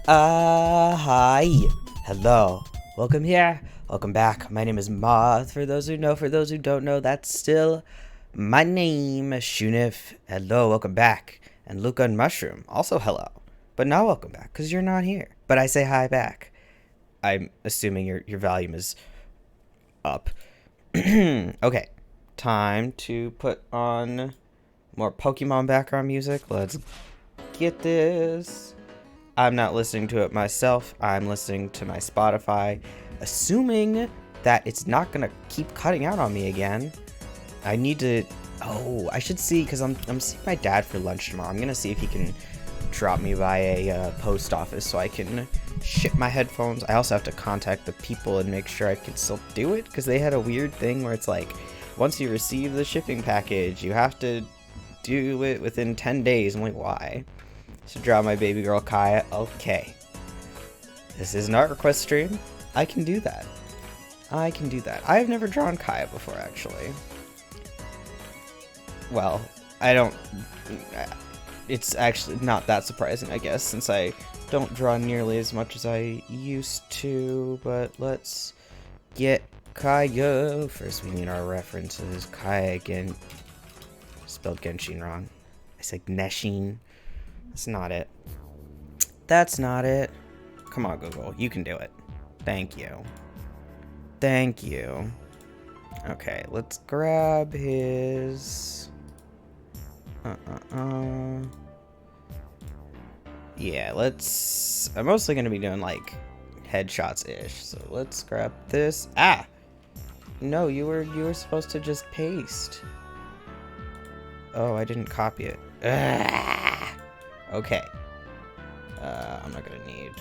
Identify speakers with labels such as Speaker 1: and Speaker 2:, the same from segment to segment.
Speaker 1: Hi. Hello. Welcome here. Welcome back. My name is Moth. For those who know, for those who don't know, that's still my name, Shunif. Hello. Welcome back. And Luca and Mushroom. Also hello. But not welcome back, because you're not here. But I say hi back. I'm assuming your volume is up. Okay. Time to put on more Pokemon background music. Let's get this. I'm not listening to it myself. I'm listening to my Spotify, assuming that it's not gonna keep cutting out on me again. I need to. Oh, I should see, because I'm seeing my dad for lunch tomorrow. I'm gonna see if he can drop me by a post office so I can ship my headphones. I also have to contact the people and make sure I can still do it, because they had a weird thing where it's like, once you receive the shipping package, you have to do it within 10 days. I'm like, why? To draw my baby girl Kaya. Okay. This is an art request stream. I can do that. I can do that. I've never drawn Kaya before, actually. Well, I don't... It's actually not that surprising, I guess, since I don't draw nearly as much as I used to. But let's get Kaya. First, we need our references. Kaya again. Spelled Genshin wrong. I said Gneshin. That's not it. That's not it. Come on, Google. You can do it. Thank you. Thank you. Okay, let's grab his... Yeah, let's... I'm mostly going to be doing, like, headshots-ish. So let's grab this. Ah! No, you were supposed to just paste. Oh, I didn't copy it. Ah! Okay. I'm not gonna need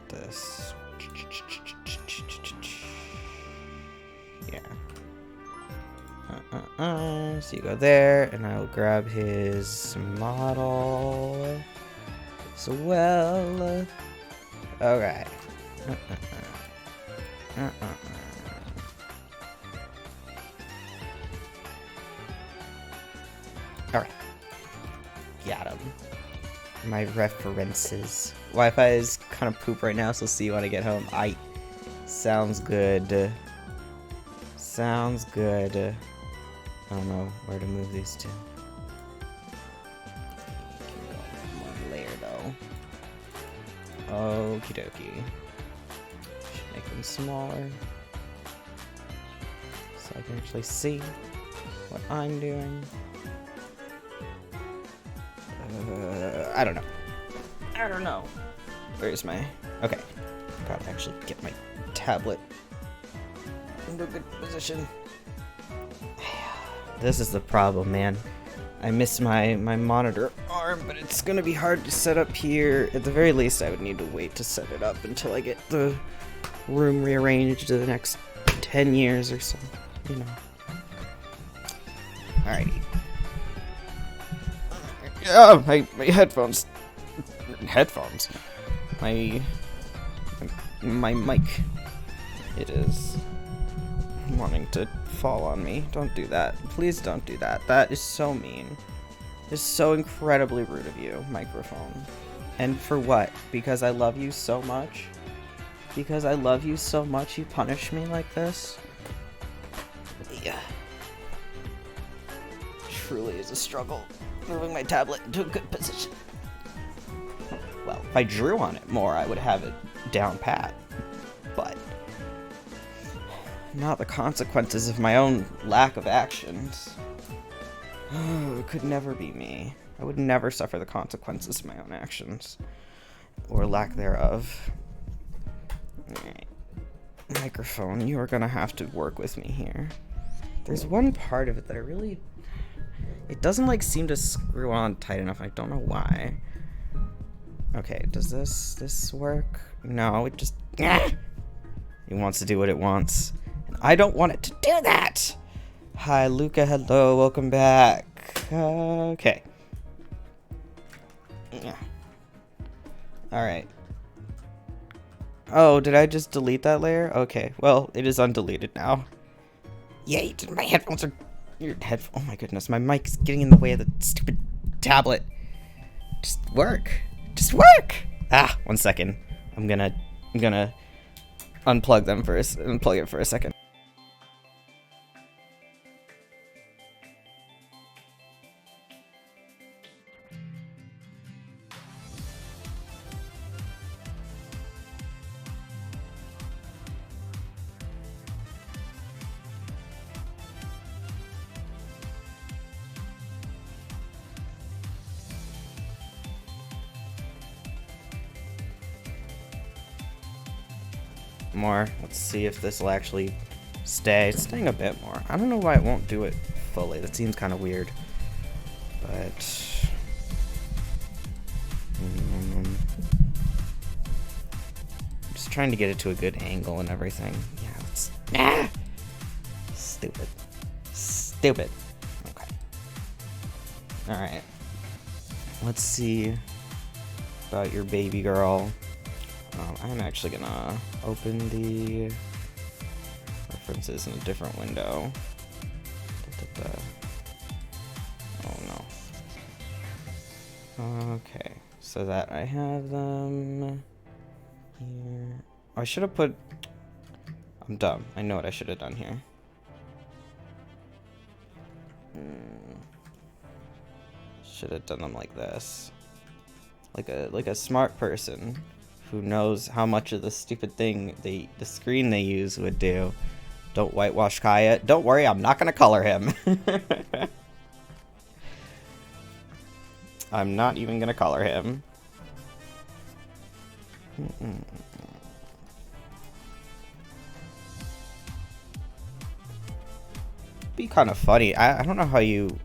Speaker 1: this. Yeah. So you go there, and I'll grab his model as well. Okay. Alright. Got him. My references. Wi-Fi is kind of poop right now, so see you when I get home. Sounds good. Sounds good. I don't know where to move these to. Can go one layer though. Okie dokie. Should make them smaller, so I can actually see what I'm doing. I don't know. I don't know. Where's my... Okay. Probably actually get my tablet into a good position. This is the problem, man. I miss my monitor arm, but it's gonna be hard to set up here. At the very least, I would need to wait to set it up until I get the room rearranged to the next 10 years or so. You know. Alrighty. Oh, my headphones. Headphones. My mic. It is wanting to fall on me. Don't do that. Please don't do that. That is so mean. It's so incredibly rude of you, microphone. And for what? Because I love you so much? Because I love you so much, you punish me like this? Yeah. Truly is a struggle. Moving my tablet into a good position. Well, if I drew on it more, I would have it down pat. But not the consequences of my own lack of actions. It could never be me. I would never suffer the consequences of my own actions. Or lack thereof. Alright. Microphone, you are gonna have to work with me here. There's one part of it that I really... It doesn't, like, seem to screw on tight enough. I don't know why. Okay, does this work? No, it just... It wants to do what it wants. And I don't want it to do that! Hi, Luca. Hello. Welcome back. Okay. Yeah. Alright. Oh, did I just delete that layer? Okay, well, it is undeleted now. Yay, my headphones are... Your headphone... Oh my goodness, my mic's getting in the way of the stupid tablet. Just work. Just work. Ah, 1 second. I'm gonna unplug it for a second. More. Let's see if this will actually stay. It's staying a bit more. I don't know why it won't do it fully. That seems kind of weird. But just trying to get it to a good angle and everything. Yeah, it's stupid. Stupid. Okay. Alright. Let's see about your baby girl. I'm actually gonna open the references in a different window. Oh no. Okay, so that I have them here. Oh, I should have put... I'm dumb. I know what I should have done here. Should have done them like this. Like a smart person who knows how much of the stupid thing the screen they use would do. Don't whitewash Kaya. Don't worry, I'm not gonna color him. I'm not even gonna color him. Be kind of funny. I don't know how you...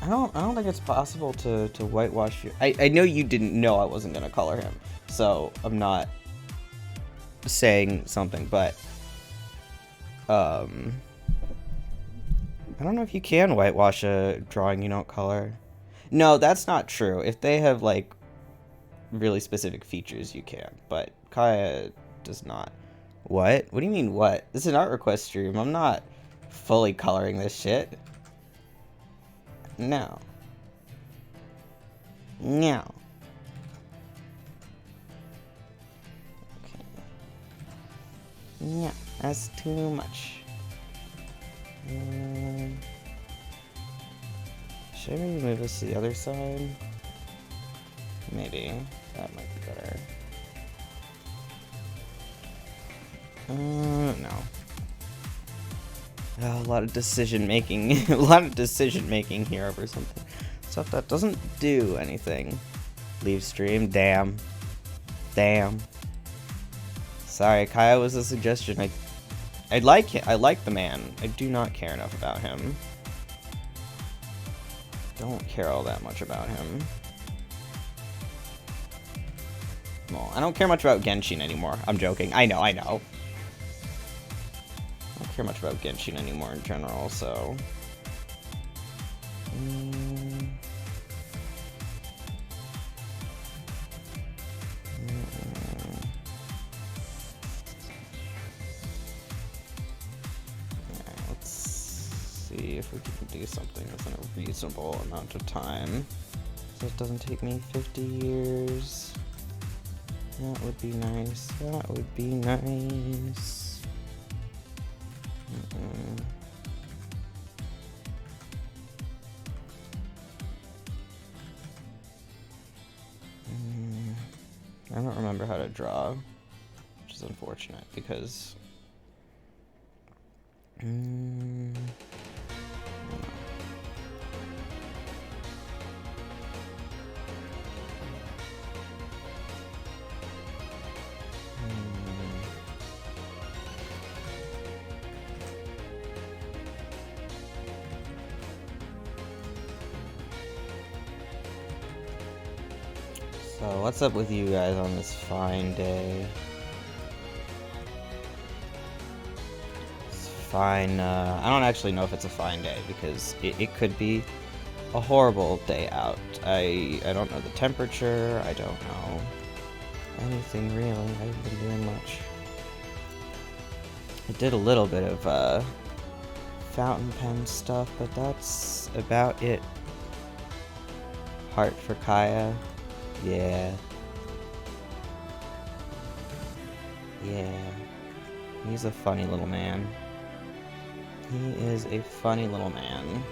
Speaker 1: I don't think it's possible to whitewash you. I know you didn't know I wasn't gonna color him, so I'm not saying something, but I don't know if you can whitewash a drawing you don't color. No, that's not true. If they have like really specific features, you can, but Kaya does not. What? What do you mean what? This is an art request stream. I'm not fully coloring this shit. No. No. Okay. Yeah, that's too much. Should I maybe move this to the other side? Maybe. That might be better. No. Oh, a lot of decision making. A lot of decision making here over something. Stuff that doesn't do anything. Leave stream. Damn. Damn. Sorry, Kaya was a suggestion. I like it. I like the man. I do not care enough about him. Don't care all that much about him. Well, I don't care much about Genshin anymore. I'm joking. I know. I don't care much about Genshin anymore in general, so... let's see if we can do something within a reasonable amount of time. So it doesn't take me 50 years. That would be nice. That would be nice. I don't remember how to draw, which is unfortunate because so what's up with you guys on this fine day? It's fine. I don't actually know if it's a fine day because it could be a horrible day out. I don't know the temperature. I don't know anything really. I haven't been doing much. I did a little bit of fountain pen stuff, but that's about it. Heart for Kaya. Yeah. Yeah. He's a funny little man. He is a funny little man.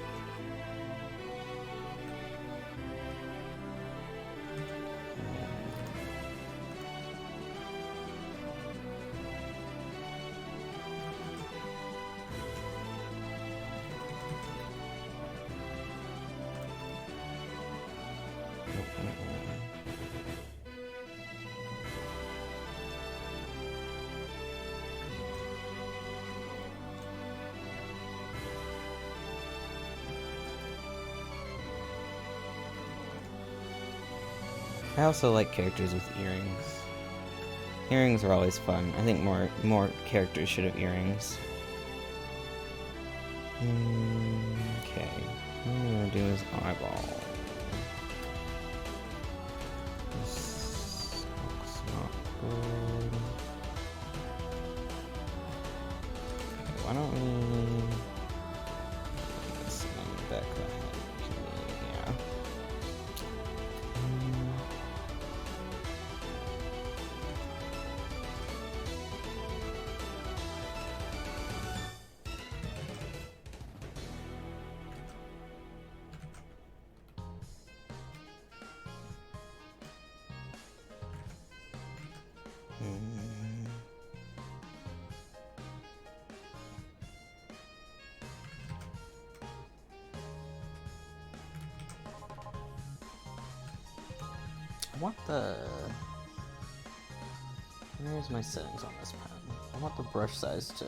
Speaker 1: I also like characters with earrings. Earrings are always fun. I think more characters should have earrings. Okay. What I'm gonna do is eyeball. This looks not good. Okay, why don't we this and then back the head? Yeah. What the? Where's my settings on this pen? I want the brush size to.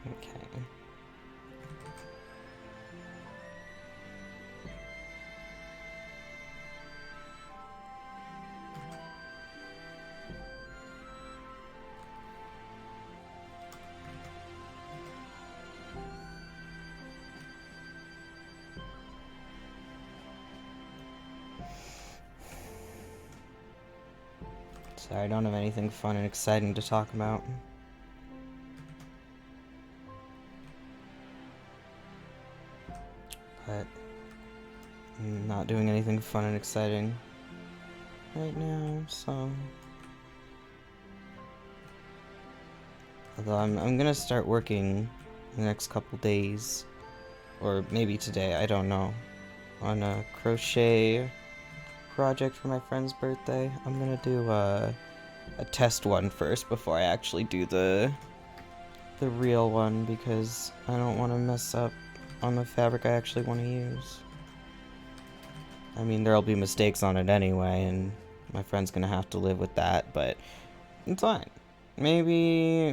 Speaker 1: Okay. Sorry, I don't have anything fun and exciting to talk about. But I'm not doing anything fun and exciting right now, so. Although I'm gonna start working in the next couple days, or maybe today, I don't know, on a crochet project for my friend's birthday. I'm gonna do a test one first before I actually do the real one, because I don't want to mess up on the fabric I actually want to use. I mean, there'll be mistakes on it anyway, and my friend's gonna have to live with that, but it's fine. Maybe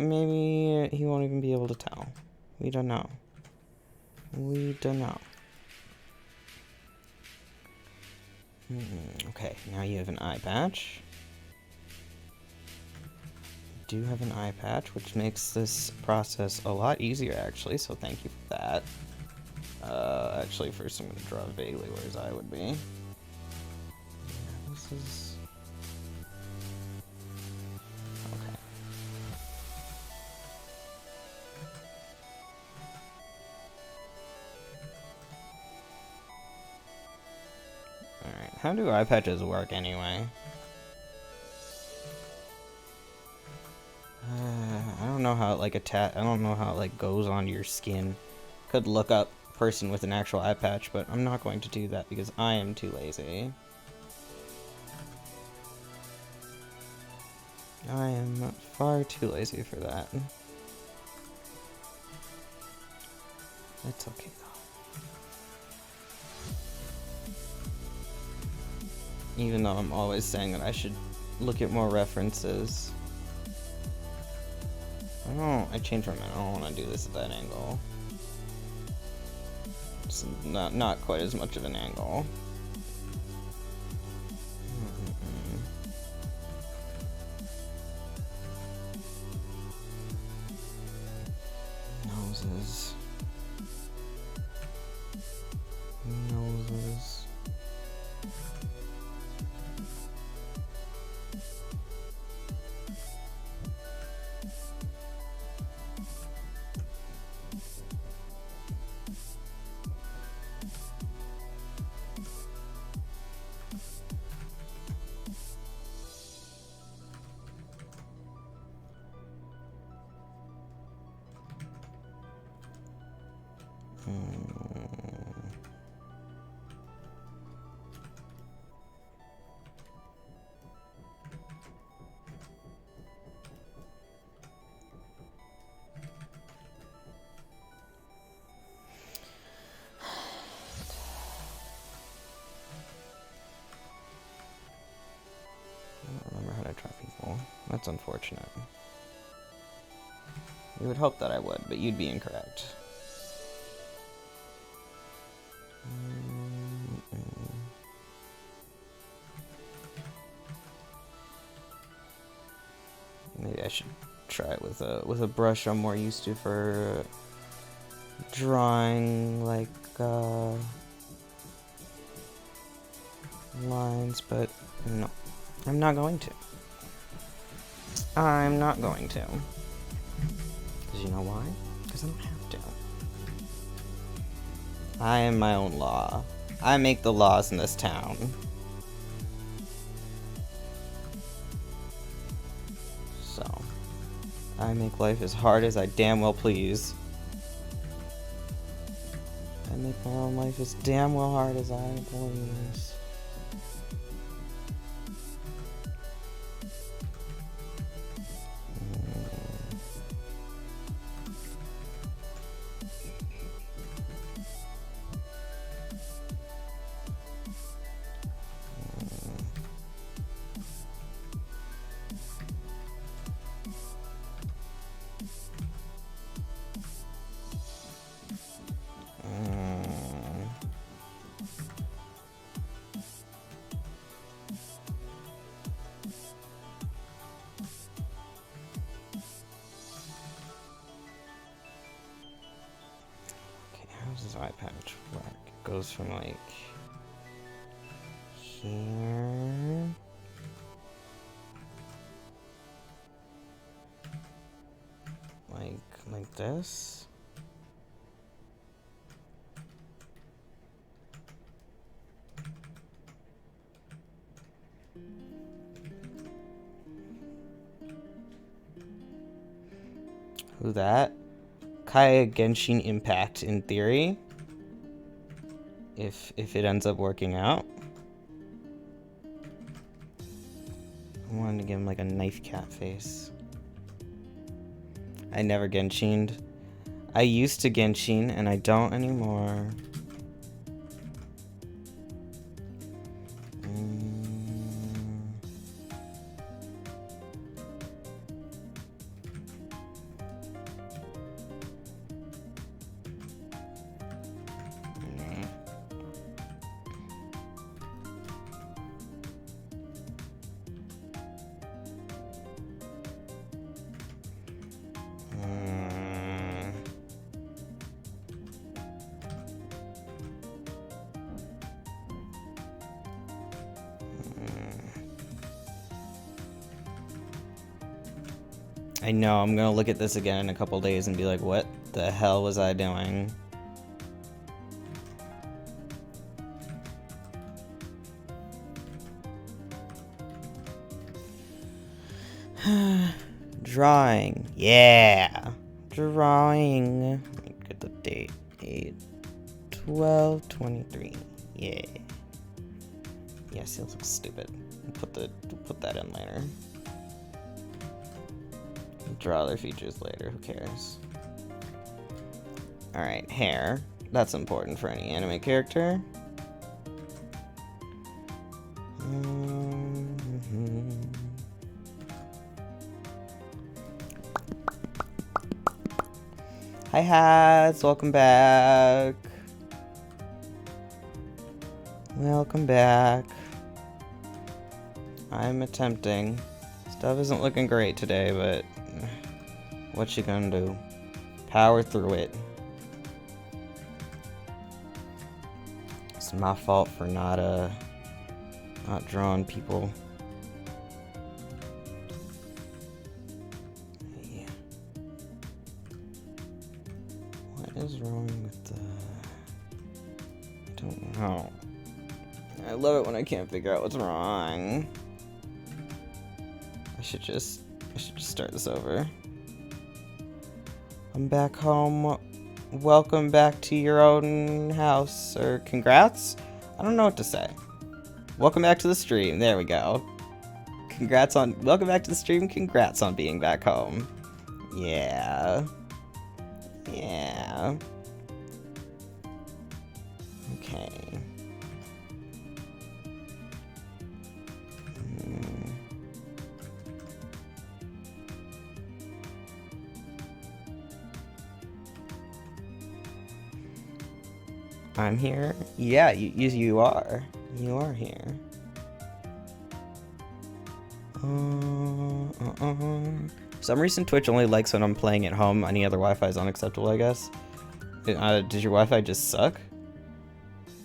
Speaker 1: he won't even be able to tell. We don't know. We don't know. Okay, now you have an eye patch. You do have an eye patch, which makes this process a lot easier, actually, so thank you for that. Actually, first I'm going to draw vaguely where his eye would be. Yeah, this is... okay. Alright, how do eye patches work anyway? I don't know how it like I don't know how it like goes onto your skin. Could look up person with an actual eye patch, but I'm not going to do that because I am too lazy. I am far too lazy for that. It's okay though. Even though I'm always saying that I should look at more references. I changed my mind. I don't want to do this at that angle. It's not quite as much of an angle. Noses. That's unfortunate. You would hope that I would, but you'd be incorrect. Maybe I should try it with a brush I'm more used to for drawing like lines, but no, I'm not going to. I'm not going to. Because you know why? Because I don't have to. I am my own law. I make the laws in this town. So, I make life as hard as I damn well please. I make my own life as damn well hard as I please. This eye patch work. It goes from like here, like this. Who that? Kaya Genshin Impact in theory. If it ends up working out. I wanted to give him like a knife cat face. I never Genshined. I used to Genshin and I don't anymore. I know, I'm gonna look at this again in a couple days and be like, what the hell was I doing? Drawing. Yeah. Drawing. Let me get the date. 8/12/23. Yeah. Yeah, still looks stupid. Put that in later. Draw other features later, who cares? Alright, hair. That's important for any anime character. Hi hats, welcome back. Welcome back. I'm attempting. Stuff isn't looking great today, but what you gonna do? Power through it. It's my fault for not drawing people. Yeah. What is wrong with the... I don't know. I love it when I can't figure out what's wrong. I should just start this over. I'm back home. Welcome back to your own house, or congrats? I don't know what to say. Welcome back to the stream. There we go. Welcome back to the stream. Congrats on being back home. Yeah. Yeah. Okay. I'm here? Yeah, you are. You are here. For some reason, Twitch only likes when I'm playing at home. Any other Wi-Fi is unacceptable, I guess. Does your Wi-Fi just suck?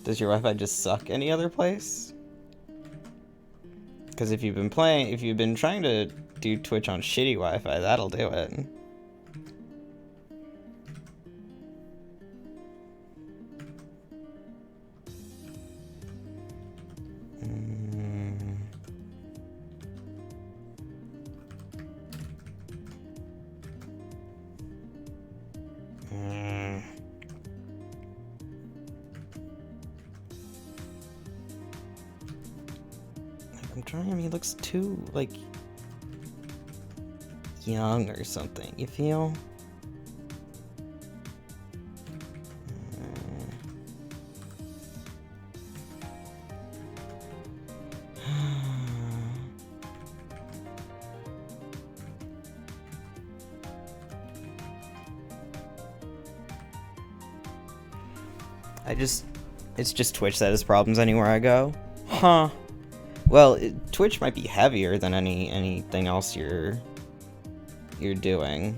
Speaker 1: Does your Wi-Fi just suck any other place? Because if you've been trying to do Twitch on shitty Wi-Fi, that'll do it. I'm trying, he looks too, like, young or something, you feel? It's just Twitch that has problems anywhere I go. Huh. Well, Twitch might be heavier than anything else you're doing.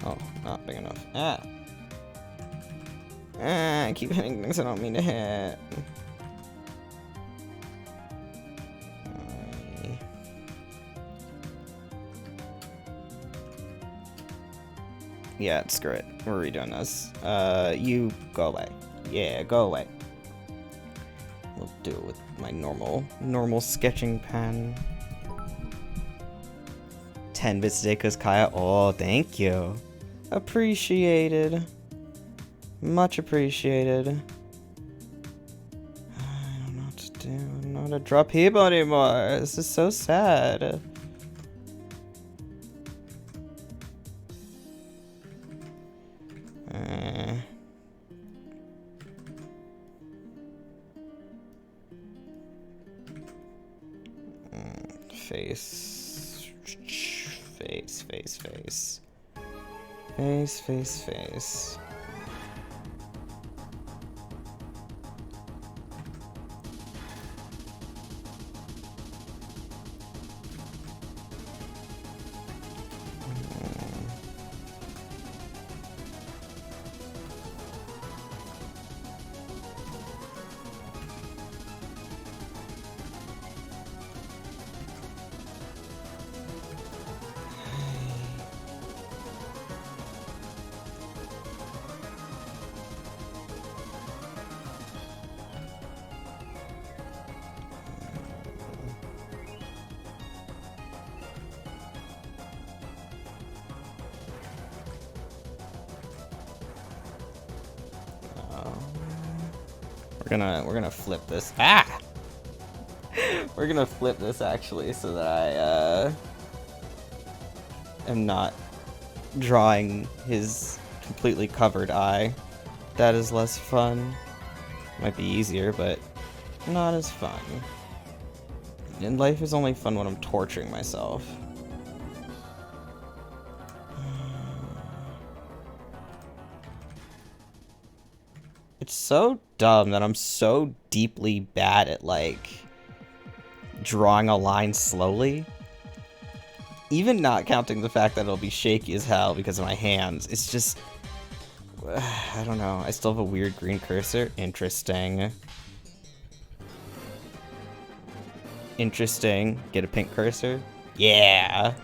Speaker 1: Oh, not big enough. I keep hitting things I don't mean to hit. Yeah, screw it. We're redoing this. You go away. Yeah, go away. We'll do it with my normal sketching pen. 10 bits today, cause Kaya. Oh, thank you. Appreciated. Much appreciated. I don't know what to do. I don't know how to draw people anymore. This is so sad. Face. We're gonna flip this. We're gonna flip this actually so that I am not drawing his completely covered eye. That is less fun. Might be easier, but not as fun. And life is only fun when I'm torturing myself. It's so dumb that I'm so deeply bad at, like, drawing a line slowly. Even not counting the fact that it'll be shaky as hell because of my hands. It's just... I don't know. I still have a weird green cursor. Interesting. Interesting. Get a pink cursor? Yeah!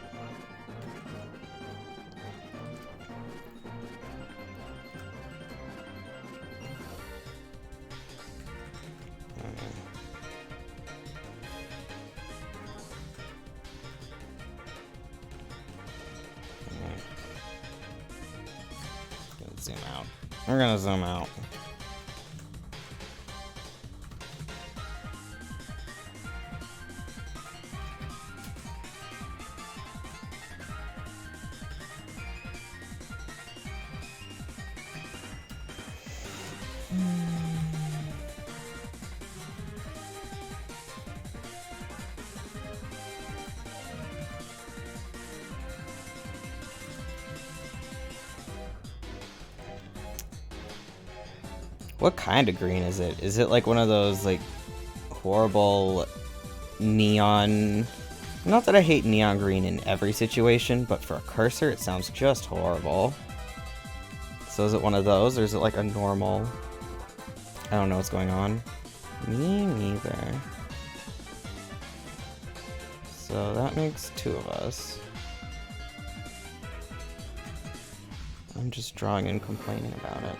Speaker 1: Zoom out. We're gonna zoom out. What kind of green is it? Is it like one of those, like, horrible neon... Not that I hate neon green in every situation, but for a cursor it sounds just horrible. So is it one of those, or is it like a normal... I don't know what's going on. Me neither. So that makes two of us. I'm just drawing and complaining about it.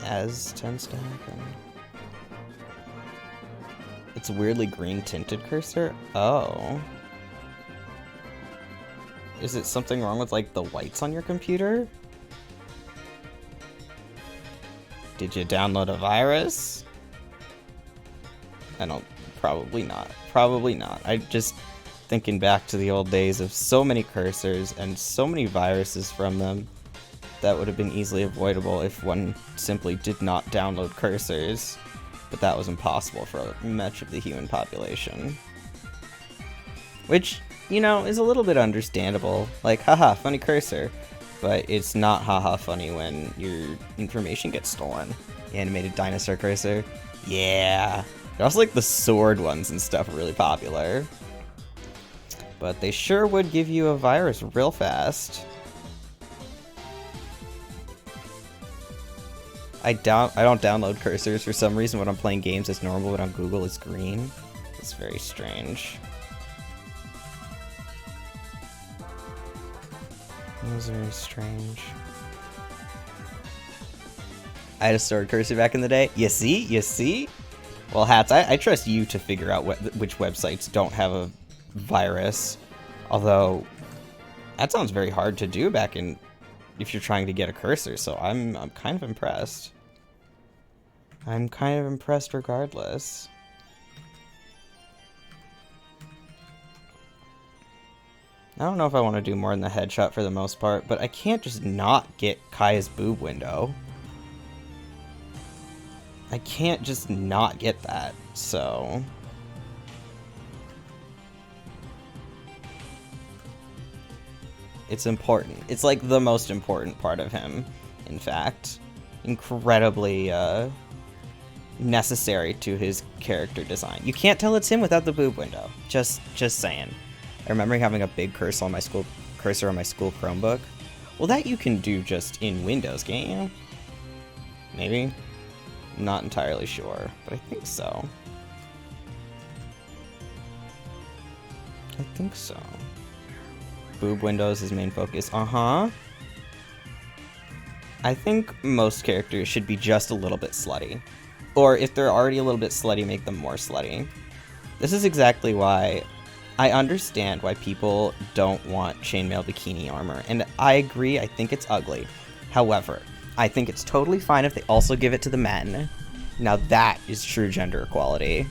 Speaker 1: As tends to happen. It's a weirdly green tinted cursor? Oh. Is it something wrong with, like, the whites on your computer? Did you download a virus? Probably not. Probably not. I just thinking back to the old days of so many cursors and so many viruses from them. That would have been easily avoidable if one simply did not download cursors, but that was impossible for much of the human population. Which, you know, is a little bit understandable. Like, haha, funny cursor. But it's not haha funny when your information gets stolen. Animated dinosaur cursor. Yeah. Also, like, the sword ones and stuff are really popular. But they sure would give you a virus real fast. I don't download cursors for some reason when I'm playing games. It's normal, but on Google it's green. It's very strange. It was very strange. I had a sword cursor back in the day. You see? You see? Well, Hats, I trust you to figure out which websites don't have a virus. Although, that sounds very hard to do back in... if you're trying to get a cursor, so I'm kind of impressed. I'm kind of impressed regardless. I don't know if I want to do more than the headshot for the most part, but I can't just not get Kaya's boob window. I can't just not get that, so... It's important. It's like the most important part of him, in fact. Incredibly necessary to his character design. You can't tell it's him without the boob window. Just saying. I remember having a big cursor on my school Chromebook. Well, that you can do just in Windows, can't you? Maybe? I'm not entirely sure, but I think so. I think so. Boob windows is main focus. Uh-huh. I think most characters should be just a little bit slutty. Or if they're already a little bit slutty, make them more slutty. This is exactly why I understand why people don't want chainmail bikini armor. And I agree, I think it's ugly. However, I think it's totally fine if they also give it to the men. Now that is true gender equality.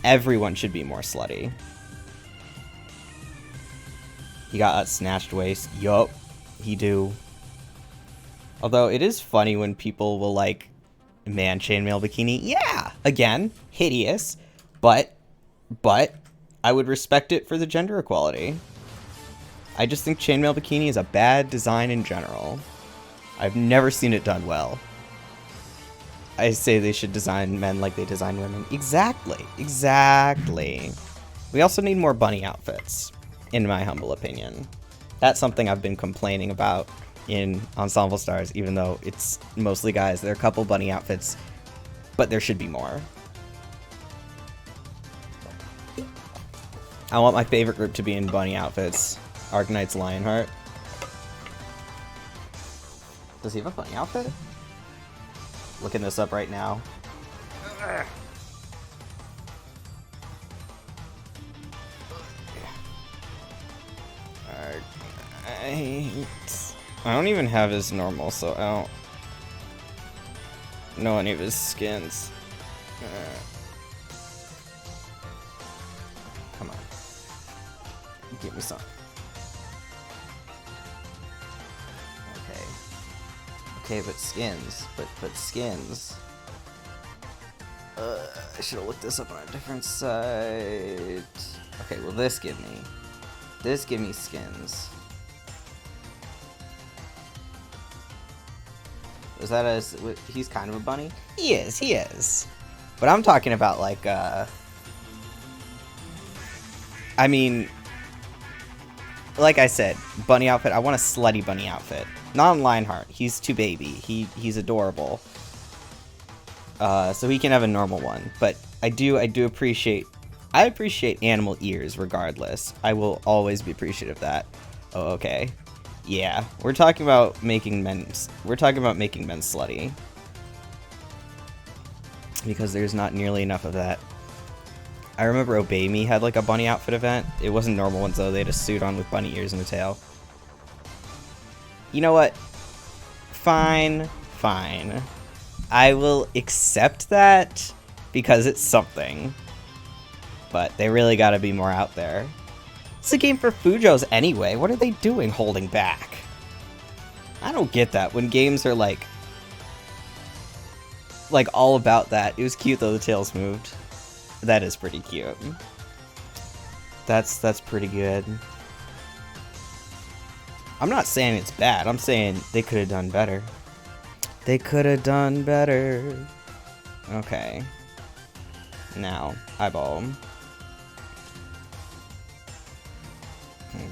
Speaker 1: Everyone should be more slutty. He got that snatched waist. Yup, he do. Although it is funny when people will like, man, chainmail bikini. Yeah, again, hideous, but I would respect it for the gender equality. I just think chainmail bikini is a bad design in general. I've never seen it done well. I say they should design men like they design women. Exactly. Exactly. We also need more bunny outfits, in my humble opinion. That's something I've been complaining about in Ensemble Stars, even though it's mostly guys. There are a couple bunny outfits, but there should be more. I want my favorite group to be in bunny outfits. Arknight's Lionheart. Does he have a bunny outfit? Looking this up right now. I don't even have his normal, so I don't know any of his skins. Come on. Give me some. Okay, but skins. But skins. I should have looked this up on a different site. Okay, well this give me skins. Is that he's kind of a bunny? He is. But I'm talking about like, I mean, like I said, bunny outfit. I want a slutty bunny outfit. Not on Lionheart. He's too baby. He's adorable. So he can have a normal one. But I appreciate animal ears regardless. I will always be appreciative of that. Oh, okay. Yeah, we're talking about making men slutty. Because there's not nearly enough of that. I remember Obey Me had like a bunny outfit event. It wasn't normal ones though, they had a suit on with bunny ears and a tail. You know what? Fine. I will accept that because it's something. But they really gotta be more out there. It's a game for Fujos anyway. What are they doing holding back? I don't get that when games are like all about that. It was cute though, the tails moved. That is pretty cute. That's pretty good. I'm not saying it's bad. I'm saying they could have done better. They could have done better. Okay. Now, eyeball them. Okay.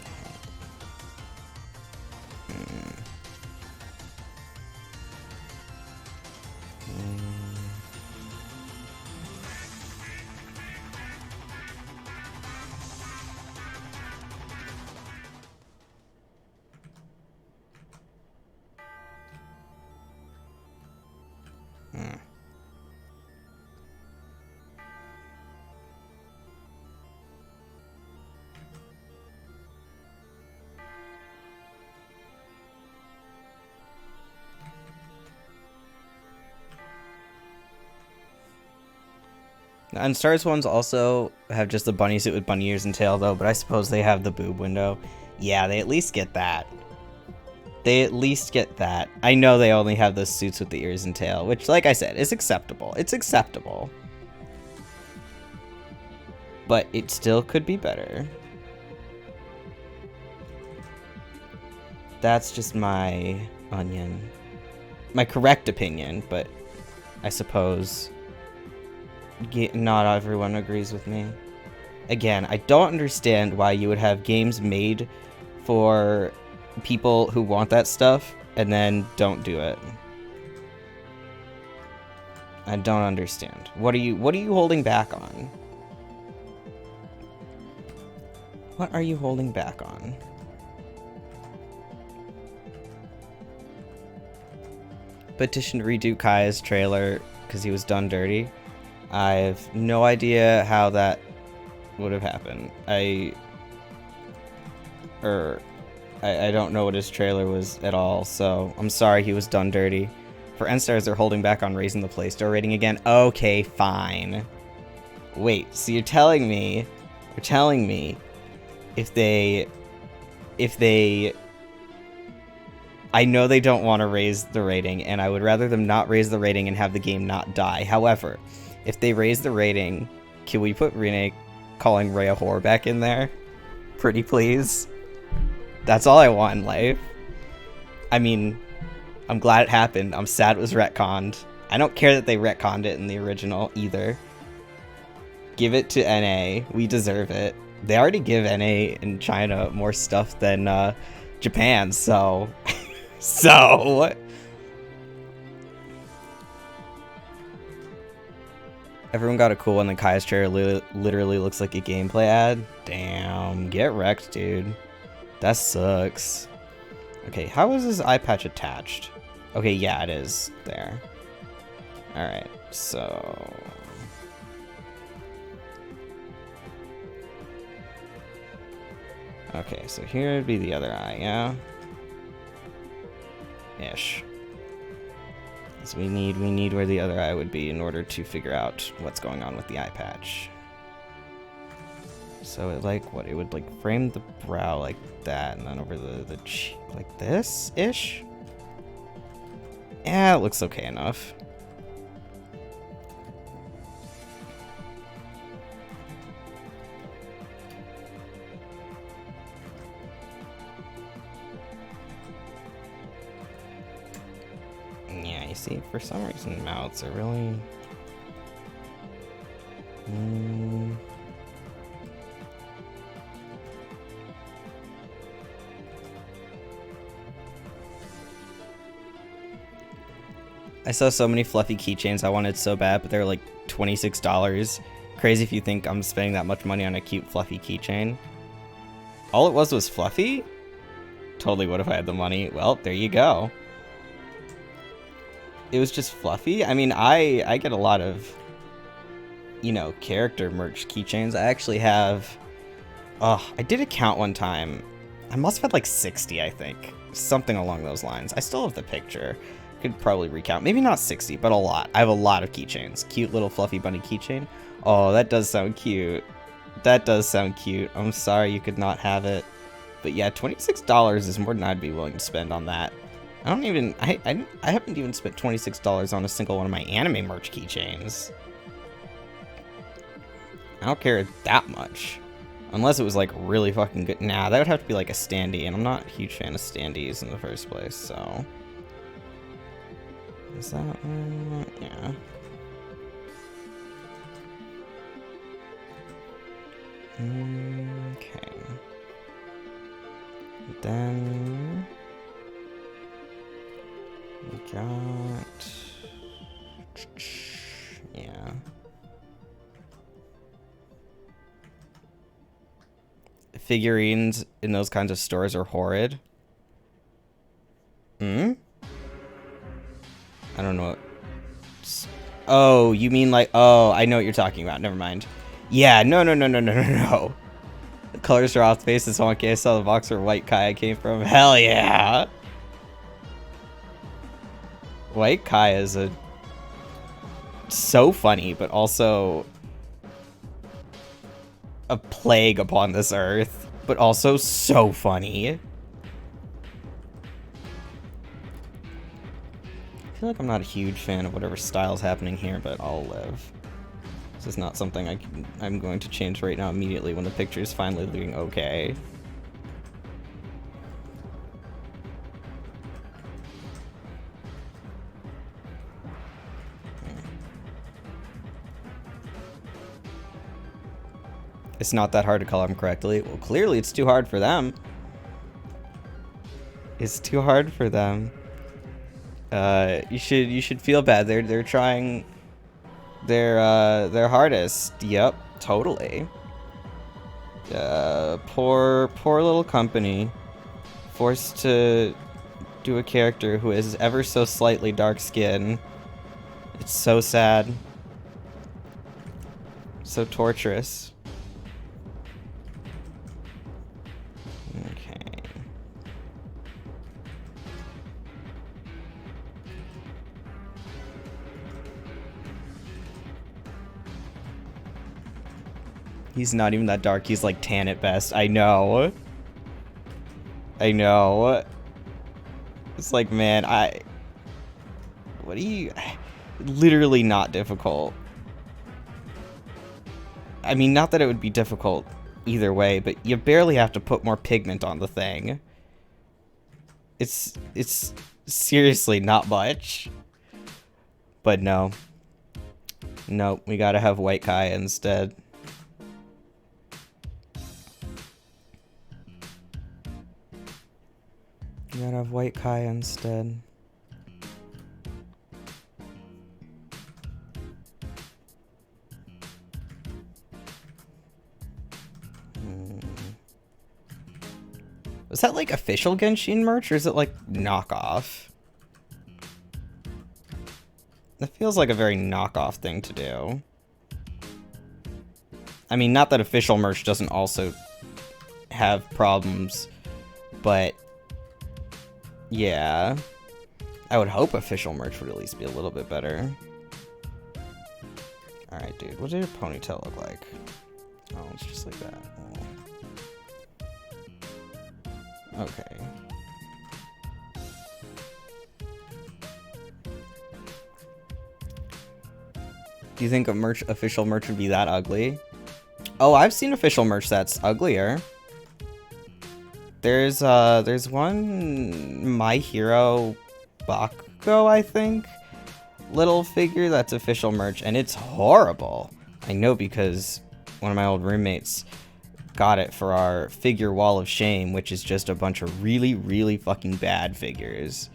Speaker 1: And Stars ones also have just the bunny suit with bunny ears and tail though, but I suppose they have the boob window. Yeah, they at least get that. I know they only have those suits with the ears and tail, which, like I said, is acceptable. It's acceptable. But it still could be better. That's just my correct opinion, but I suppose not everyone agrees with me. Again, I don't understand why you would have games made for people who want that stuff and then don't do it. I don't understand. What are you holding back on? What are you holding back on? Petition to redo Kaya's trailer because he was done dirty. I have no idea how that would have happened. I don't know what his trailer was at all, so I'm sorry he was done dirty. For N-Stars, they're holding back on raising the Play Store rating again. Okay, fine. Wait, so you're telling me if they I know they don't want to raise the rating, and I would rather them not raise the rating and have the game not die. However, if they raise the rating, can we put Renee calling Ray a whore back in there? Pretty please. That's all I want in life. I mean, I'm glad it happened. I'm sad it was retconned. I don't care that they retconned it in the original either. Give it to NA. We deserve it. They already give NA in China more stuff than Japan, so... So... Everyone got a cool one, and Kaya's trailer literally looks like a gameplay ad. Damn, get wrecked, dude. That sucks. Okay, how is this eye patch attached? Okay, yeah, it is there. Alright, so... Okay, so here would be the other eye, yeah? Ish. So we need where the other eye would be in order to figure out what's going on with the eye patch. So it like what? It would like frame the brow like that, and then over the cheek like this ish. Yeah, it looks okay enough. Yeah, you see, for some reason mouths are really... I saw so many fluffy keychains I wanted so bad, but they're like $26. Crazy if you think I'm spending that much money on a cute fluffy keychain. All it was fluffy? Totally would if I had the money. Well, there you go. It was just fluffy? I mean, I get a lot of, you know, character merch keychains. I actually have... Oh, I did a count one time. I must have had like 60, I think. Something along those lines. I still have the picture. Could probably recount. Maybe not 60, but a lot. I have a lot of keychains. Cute little fluffy bunny keychain. Oh, that does sound cute. That does sound cute. I'm sorry you could not have it. But yeah, $26 is more than I'd be willing to spend on that. I haven't even spent $26 on a single one of my anime merch keychains. I don't care that much. Unless it was like really fucking good. Nah, that would have to be like a standee, and I'm not a huge fan of standees in the first place, so... Is that one? Yeah. Okay. Then we got... Yeah. Figurines in those kinds of stores are horrid. I don't know what... Oh, you mean like... Oh, I know what you're talking about. Never mind. Yeah, no. The colors are off, the face is wonky. I saw the box where White Kaya came from. Hell yeah! White Kaya is so funny, but also a plague upon this earth. But also so funny. I feel like I'm not a huge fan of whatever style's happening here, but I'll live. This is not something I'm going to change right now immediately when the picture is finally looking okay. It's not that hard to color them correctly. Well, clearly it's too hard for them. It's too hard for them. You should feel bad. They're trying their hardest. Yep, totally. Poor little company, forced to do a character who is ever so slightly dark skin. It's so sad. So torturous. Okay. He's not even that dark. He's like tan at best. I know. I know. It's like, man, what do you... Literally not difficult. I mean, not that it would be difficult either way, but you barely have to put more pigment on the thing. It's seriously not much. But no. Nope, we gotta have white Kaya instead. We gotta have white Kaya instead. Was that like official Genshin merch or is it like knockoff? That feels like a very knockoff thing to do. I mean, not that official merch doesn't also have problems, but yeah. I would hope official merch would at least be a little bit better. Alright, dude, what did your ponytail look like? Oh, it's just like that. Oh. Okay. Do you think official merch would be that ugly? Oh, I've seen official merch that's uglier. There's one My Hero Bakugo, I think, little figure that's official merch, and it's horrible. I know because one of my old roommates got it for our figure wall of shame, which is just a bunch of really, really fucking bad figures.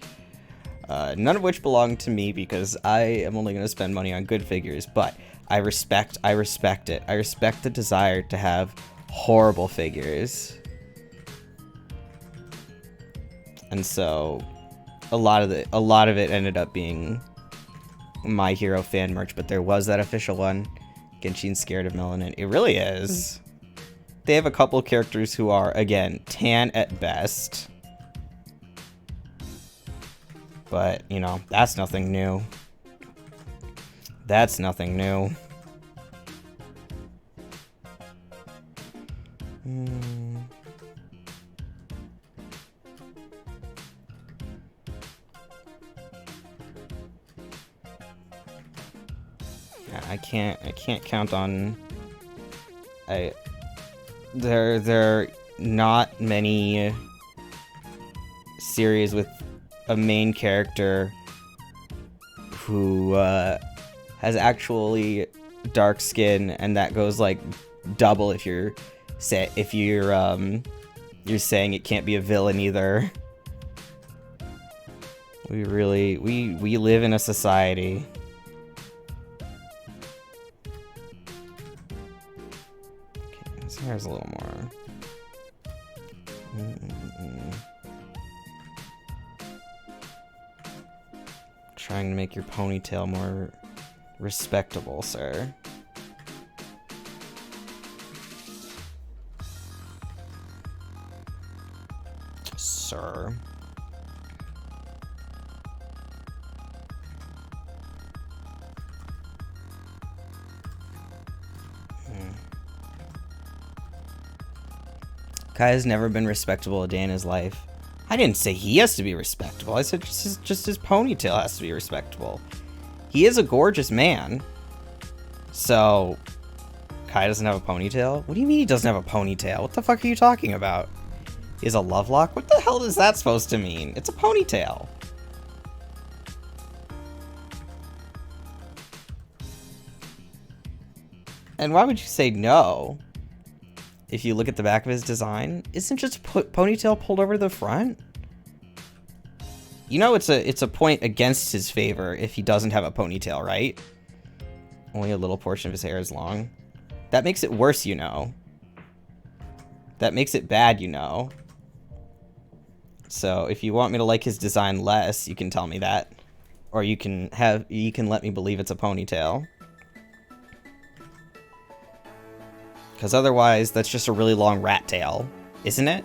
Speaker 1: None of which belong to me because I am only going to spend money on good figures, but I respect it. I respect the desire to have horrible figures. And so a lot of it ended up being My Hero fan merch, but there was that official one. Genshin's scared of melanin. It really is. They have a couple characters who are, again, tan at best. But, you know, that's nothing new. That's nothing new. Yeah, I can't count on... There are not many series with a main character who has actually dark skin, and that goes like double if you're saying it can't be a villain either. We live in a society. Okay, this hair's a little more. Trying to make your ponytail more respectable, sir. Sir. Kai has never been respectable a day in his life. I didn't say he has to be respectable. I said just his ponytail has to be respectable. He is a gorgeous man. So, Kai doesn't have a ponytail? What do you mean he doesn't have a ponytail? What the fuck are you talking about? He has a love lock? What the hell is that supposed to mean? It's a ponytail. And why would you say no? If you look at the back of his design, isn't just ponytail pulled over the front? You know it's a point against his favor if he doesn't have a ponytail, right? Only a little portion of his hair is long. That makes it worse, you know. That makes it bad, you know. So if you want me to like his design less, you can tell me that. Or you can let me believe it's a ponytail. Because otherwise, that's just a really long rat tail, isn't it?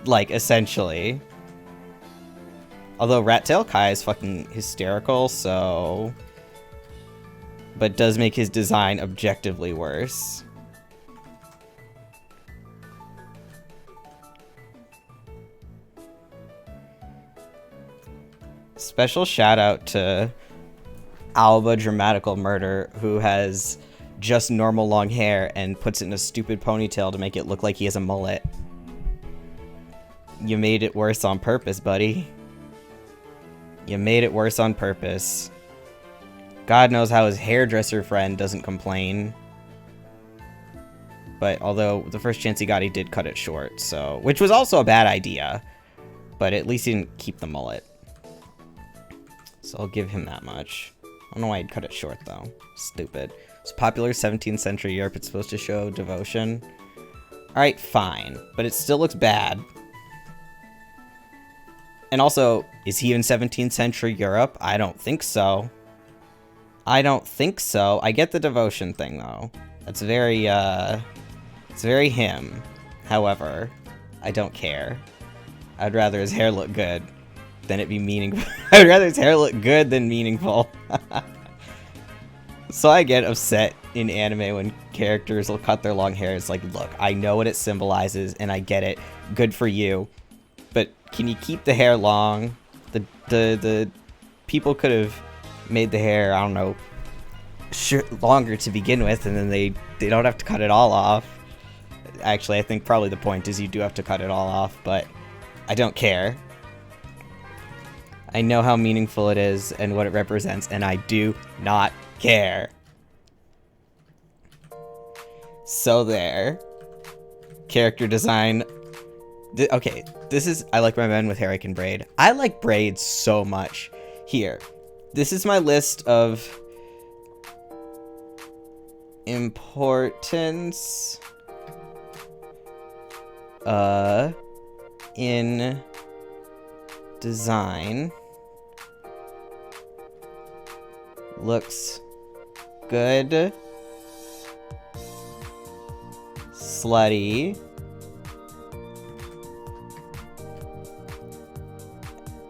Speaker 1: Like, essentially. Although Rat Tail Kai is fucking hysterical, so... but does make his design objectively worse. Special shout out to Alba Dramatical Murder, who has just normal long hair and puts it in a stupid ponytail to make it look like he has a mullet. You made it worse on purpose, buddy. You made it worse on purpose. God knows how his hairdresser friend doesn't complain. But although the first chance he got, he did cut it short, so... Which was also a bad idea. But at least he didn't keep the mullet. So I'll give him that much. I don't know why he'd cut it short, though. Stupid. It's popular 17th century Europe. It's supposed to show devotion. Alright, fine. But it still looks bad. And also, is he in 17th century Europe? I don't think so. I don't think so. I get the devotion thing, though. That's very, it's very him. However, I don't care. I'd rather his hair look good than it be meaningful. I'd rather his hair look good than meaningful. So I get upset in anime when characters will cut their long hair. It's like, look, I know what it symbolizes, and I get it. Good for you. But can you keep the hair long? The people could have made the hair, I don't know, longer to begin with, and then they don't have to cut it all off. Actually, I think probably the point is you do have to cut it all off, but I don't care. I know how meaningful it is and what it represents, and I do not care. So there. Character design. Okay, this is... I like my men with hair I can braid. I like braids so much. Here. This is my list of importance in design. Looks good. Slutty.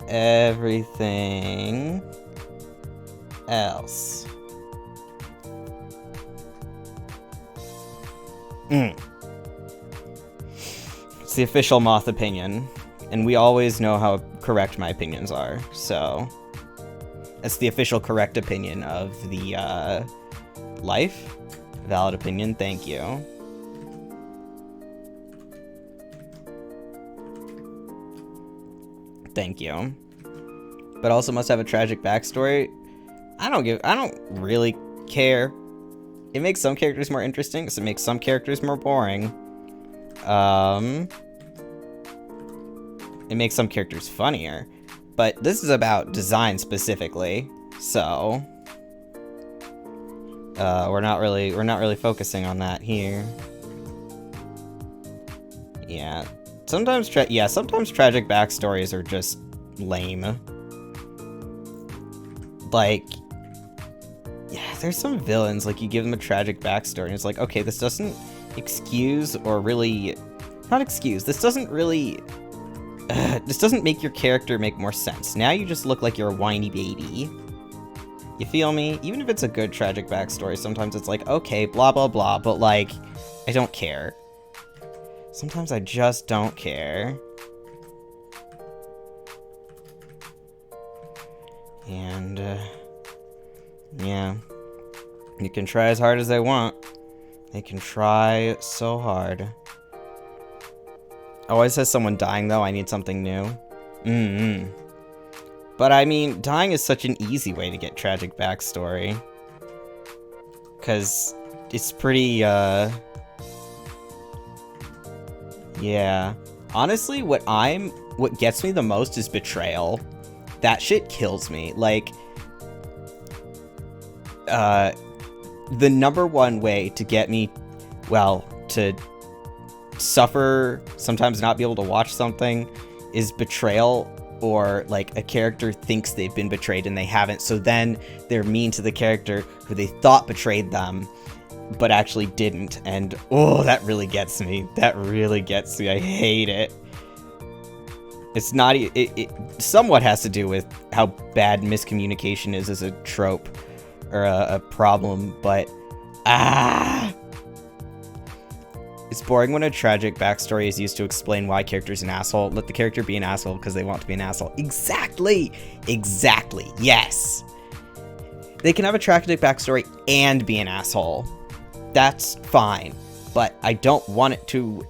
Speaker 1: Everything else. It's the official Moth opinion, and we always know how correct my opinions are, so that's the official correct opinion of the life. Valid opinion, thank you. Thank you. But also must have a tragic backstory. I don't really care. It makes some characters more interesting, so it makes some characters more boring. It makes some characters funnier. But this is about design specifically, so we're not really focusing on that here. Yeah. Sometimes tragic backstories are just lame. Like, yeah, there's some villains, like, you give them a tragic backstory, and it's like, okay, this doesn't excuse or really... Not excuse, this doesn't really... this doesn't make your character make more sense. Now you just look like you're a whiny baby. You feel me? Even if it's a good tragic backstory, sometimes it's like, okay, blah, blah, blah, but, like, I don't care. Sometimes I just don't care. And, yeah. You can try as hard as they want. They can try so hard. Always says someone dying, though. I need something new. But, I mean, dying is such an easy way to get tragic backstory. Because it's pretty, yeah. Honestly, what gets me the most is betrayal. That shit kills me. Like, the number one way to get me, well, to suffer, sometimes not be able to watch something, is betrayal, or, like, a character thinks they've been betrayed and they haven't, so then they're mean to the character who they thought betrayed them, but actually didn't, and oh, that really gets me. That really gets me. I hate it. It's not... It somewhat has to do with how bad miscommunication is as a trope, or a problem, but it's boring when a tragic backstory is used to explain why character's an asshole. Let the character be an asshole because they want to be an asshole. Exactly! Exactly. Yes! They can have a tragic backstory and be an asshole. That's fine. But I don't want it to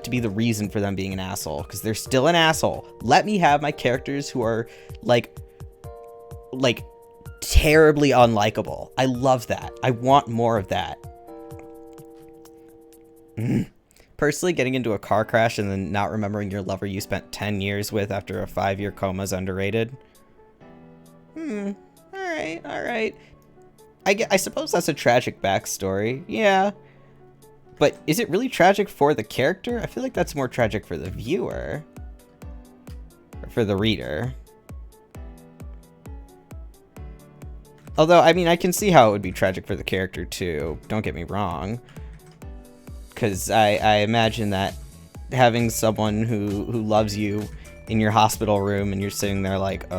Speaker 1: be the reason for them being an asshole, because they're still an asshole. Let me have my characters who are like terribly unlikable. I love that. I want more of that. Personally, getting into a car crash and then not remembering your lover you spent 10 years with after a 5-year coma is underrated. Alright. I suppose that's a tragic backstory. Yeah. But is it really tragic for the character? I feel like that's more tragic for the viewer. Or for the reader. Although, I mean, I can see how it would be tragic for the character, too. Don't get me wrong. Because I imagine that having someone who loves you in your hospital room and you're sitting there like,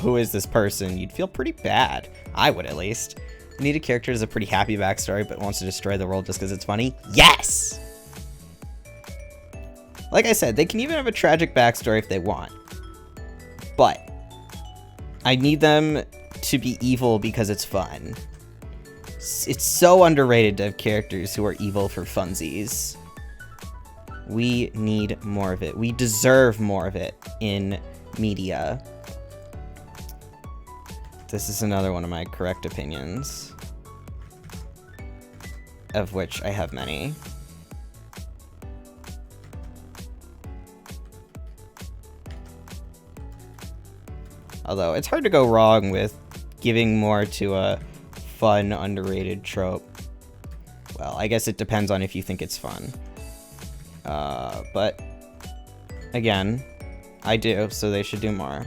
Speaker 1: who is this person? You'd feel pretty bad. I would, at least. You need a character who has a pretty happy backstory but wants to destroy the world just because it's funny? Yes! Like I said, they can even have a tragic backstory if they want. But I need them to be evil because it's fun. It's so underrated to have characters who are evil for funsies. We need more of it. We deserve more of it in media. This is another one of my correct opinions, of which I have many. Although, it's hard to go wrong with giving more to a fun, underrated trope. Well, I guess it depends on if you think it's fun. But, again, I do, so they should do more.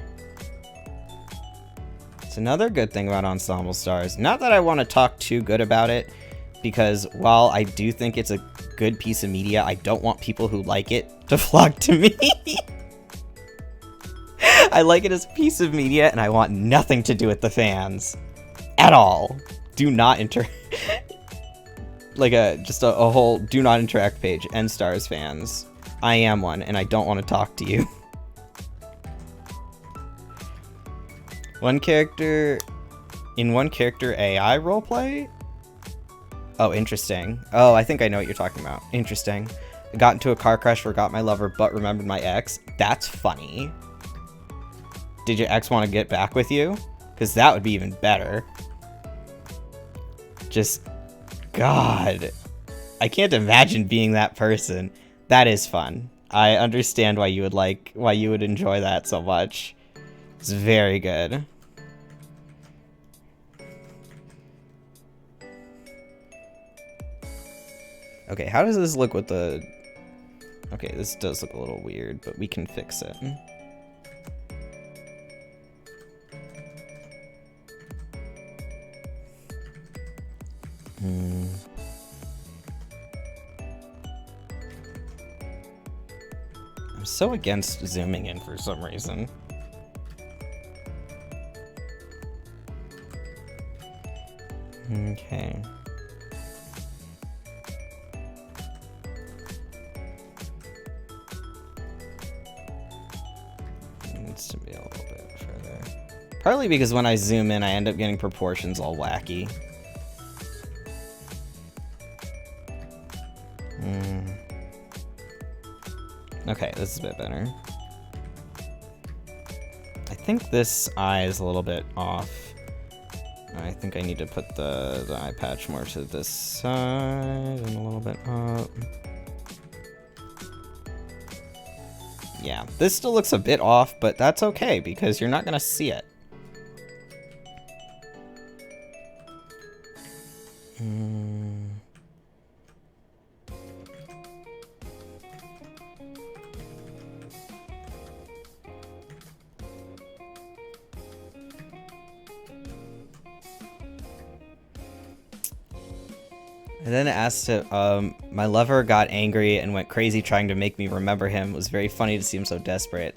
Speaker 1: It's another good thing about Ensemble Stars. Not that I want to talk too good about it, because while I do think it's a good piece of media, I don't want people who like it to flock to me. I like it as a piece of media, and I want nothing to do with the fans. At all. Do not like just a whole do not interact page. N Stars fans. I am one, and I don't want to talk to you. In one character AI roleplay? Oh, interesting. Oh, I think I know what you're talking about. Interesting. I got into a car crash, forgot my lover, but remembered my ex. That's funny. Did your ex want to get back with you? Because that would be even better. Just, God. I can't imagine being that person. That is fun. I understand why you would enjoy that so much. It's very good. Okay, how does this look with the... Okay, this does look a little weird, but we can fix it. I'm so against zooming in for some reason. Okay. It needs to be a little bit further. Partly because when I zoom in, I end up getting proportions all wacky. Okay, this is a bit better. I think this eye is a little bit off. I think I need to put the eye patch more to this side and a little bit up. Yeah, this still looks a bit off, but that's okay because you're not gonna see it. And then it asked to, my lover got angry and went crazy trying to make me remember him. It was very funny to see him so desperate.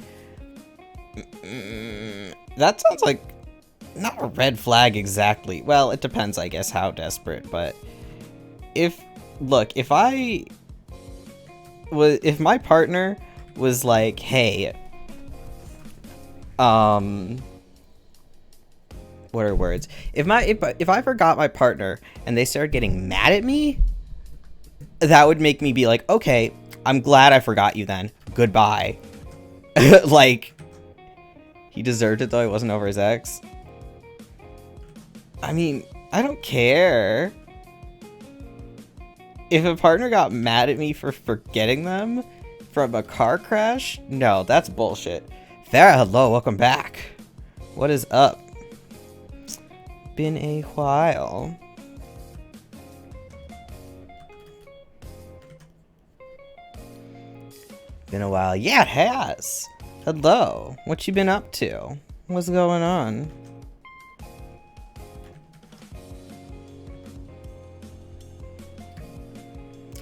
Speaker 1: That sounds like not a red flag exactly. Well, it depends, I guess, how desperate, but if my partner was like, hey, what are words? If I forgot my partner and they started getting mad at me, that would make me be like, okay, I'm glad I forgot you then. Goodbye. Like, he deserved it though. He wasn't over his ex. I mean, I don't care. If a partner got mad at me for forgetting them from a car crash, no, that's bullshit. Farah, hello, welcome back. What is up? Been a while. Been a while. Yeah, it has. Hello. What you been up to? What's going on?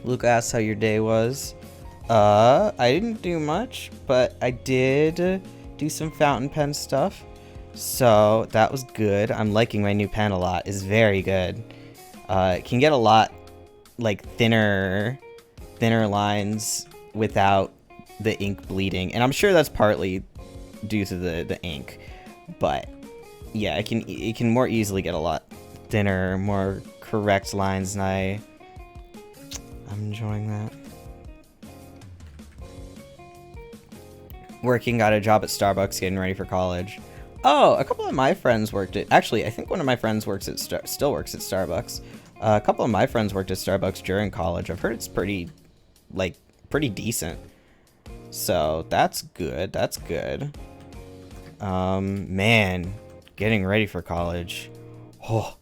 Speaker 1: Luke asked how your day was. I didn't do much, but I did do some fountain pen stuff. So that was good. I'm liking my new pen a lot. It's very good. It can get a lot like thinner lines without the ink bleeding, and I'm sure that's partly due to the ink. But yeah, it can more easily get a lot thinner, more correct lines, and I'm enjoying that. Working, got a job at Starbucks, getting ready for college. Oh, a couple of my friends worked at... Actually, I think one of my friends still works at Starbucks. A couple of my friends worked at Starbucks during college. I've heard it's pretty decent. So, that's good. That's good. Man, getting ready for college. Oh,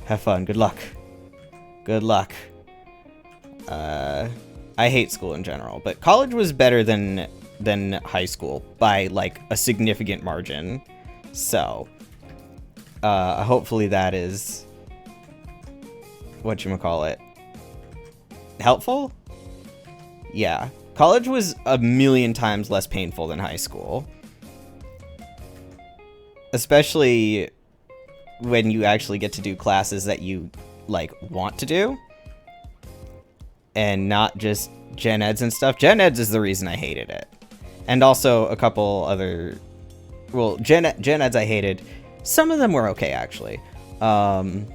Speaker 1: have fun. Good luck. Good luck. I hate school in general, but college was better than high school by like a significant margin. So, hopefully that is whatchamacallit, helpful? Yeah. College was a million times less painful than high school. Especially when you actually get to do classes that you, like, want to do. And not just gen eds and stuff. Gen eds is the reason I hated it. And also a couple other... Well, gen eds I hated. Some of them were okay, actually. And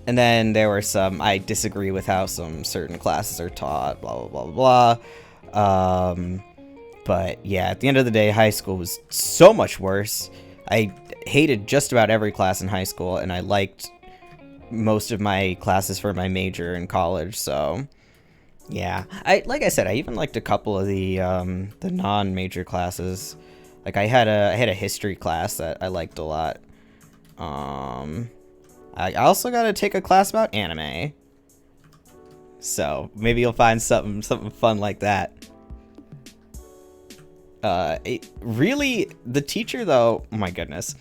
Speaker 1: then there were some I disagree with how some certain classes are taught, blah, blah, blah, blah. But yeah, at the end of the day, high school was so much worse. I hated just about every class in high school, and I liked most of my classes for my major in college, so... Yeah, like I said, I even liked a couple of the non-major classes. Like I had a history class that I liked a lot. I also got to take a class about anime. So maybe you'll find something fun like that. Really, the teacher though, oh my goodness.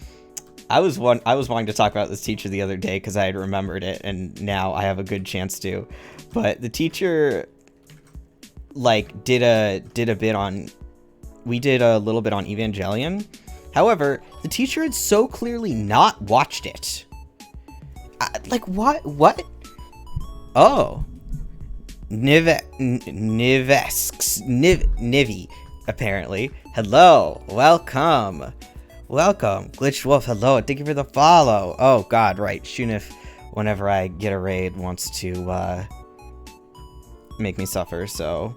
Speaker 1: I was wanting to talk about this teacher the other day because I had remembered it, and now I have a good chance to. But the teacher, like, did a bit on... We did a little bit on Evangelion. However, the teacher had so clearly not watched it. Like, what? What? Oh. Nivi, apparently. Hello. Welcome. Welcome. Glitched Wolf, hello. Thank you for the follow. Oh, God, right. Shunif, whenever I get a raid, wants to, make me suffer, so...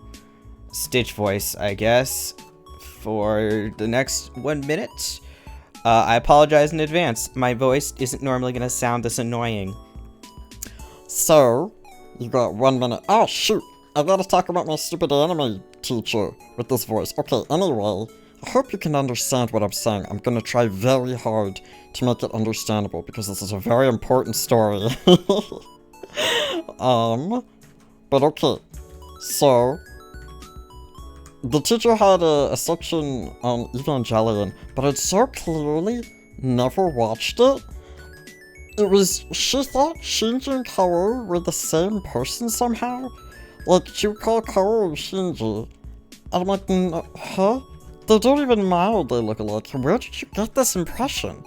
Speaker 1: Stitch voice, I guess, for the next 1 minute. I apologize in advance. My voice isn't normally gonna sound this annoying. So, you got 1 minute. Oh, shoot. I gotta talk about my stupid anime teacher with this voice. Okay, anyway, I hope you can understand what I'm saying. I'm gonna try very hard to make it understandable because this is a very important story. But okay. So, the teacher had a section on Evangelion, but it so clearly never watched it. She thought Shinji and Kaoru were the same person somehow. Like, she would call Kaoru Shinji. And I'm like, huh? They don't even mildly look alike. Where did you get this impression?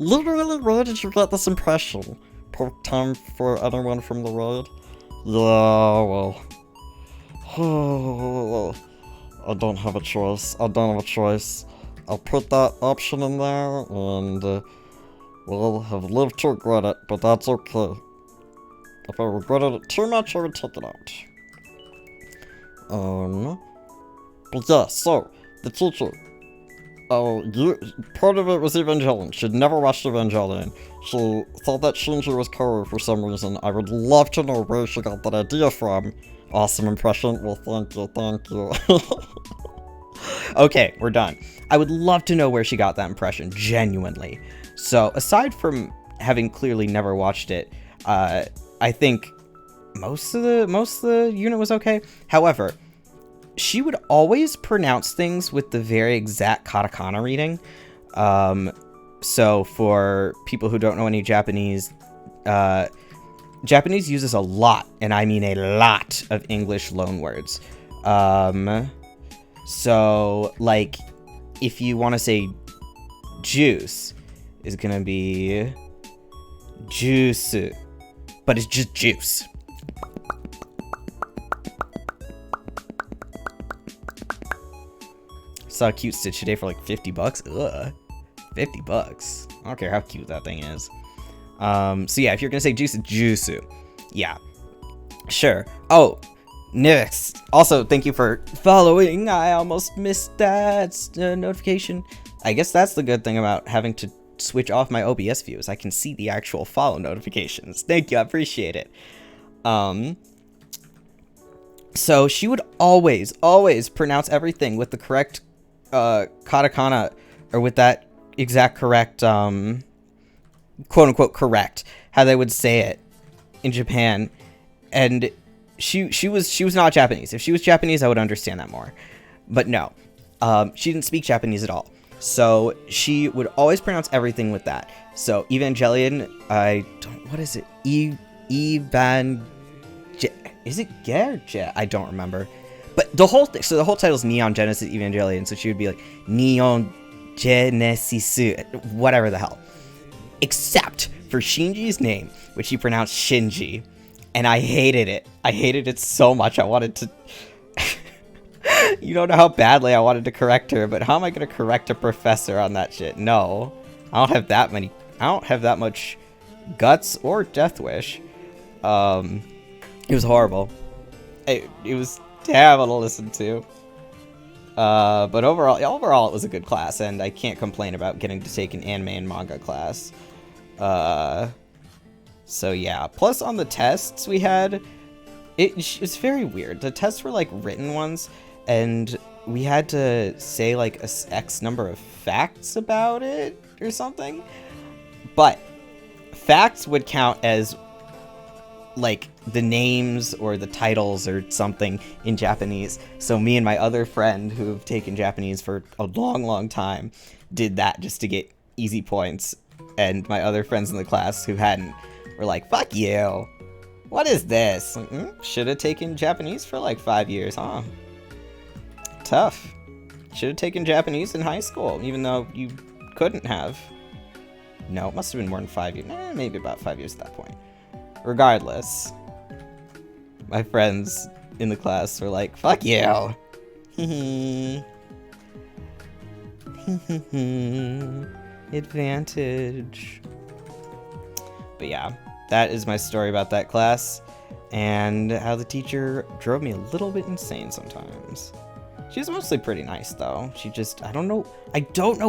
Speaker 2: Literally, where did you get this impression? Perfect time for anyone from the raid? Yeah, well... I don't have a choice. I'll put that option in there, and, well, have lived to regret it, but that's okay. If I regretted it too much, I would take it out. But yeah, so, the teacher. Part of it was Evangelion. She'd never watched Evangelion. She thought that Shinji was Kaoru for some reason. I would love to know where she got that idea from. Awesome impression. Well, thank you.
Speaker 1: Okay, we're done. I would love to know where she got that impression, genuinely. So, aside from having clearly never watched it, I think most of the unit was okay. However, she would always pronounce things with the very exact katakana reading. So for people who don't know any Japanese, Japanese uses a lot, and I mean a lot, of English loanwords. So, like, if you want to say juice, is gonna be juice, but it's just juice. Saw a cute Stitch today for like $50. Ugh, $50. I don't care how cute that thing is. So yeah, if you're gonna say juice, juicu. Yeah, sure. Oh, Nix. Also, thank you for following. I almost missed that notification. I guess that's the good thing about having to switch off my OBS views. I can see the actual follow notifications. Thank you, I appreciate it. So she would always pronounce everything with the correct katakana, or with that exact correct, quote unquote correct, how they would say it in Japan. And she was not Japanese. If she was Japanese, I would understand that more. But no, she didn't speak Japanese at all. So she would always pronounce everything with that. So Evangelion, what is it? Is it Ger? I don't remember. But the whole thing, so the whole title is Neon Genesis Evangelion, so she would be like, Neon Genesis, whatever the hell. Except for Shinji's name, which he pronounced Shinji. And I hated it. I hated it so much. I wanted to... You don't know how badly I wanted to correct her, but how am I going to correct a professor on that shit? No. I don't have that much guts or death wish. It was horrible. It was terrible to listen to. But overall it was a good class, and I can't complain about getting to take an anime and manga class. So yeah. Plus on the tests we had, it's very weird. The tests were like written ones, and we had to say like X number of facts about it or something. But facts would count as like the names or the titles or something in Japanese. So me and my other friend who've taken Japanese for a long time did that just to get easy points. And my other friends in the class who hadn't were like, fuck you. What is this? Like, should have taken Japanese for like 5 years, huh? Tough. Should have taken Japanese in high school, even though you couldn't have. No, it must have been more than 5 years. Maybe about 5 years at that point. Regardless, my friends in the class were like, fuck you. Advantage. But yeah, that is my story about that class, and how the teacher drove me a little bit insane sometimes. She was mostly pretty nice though. She just, I don't know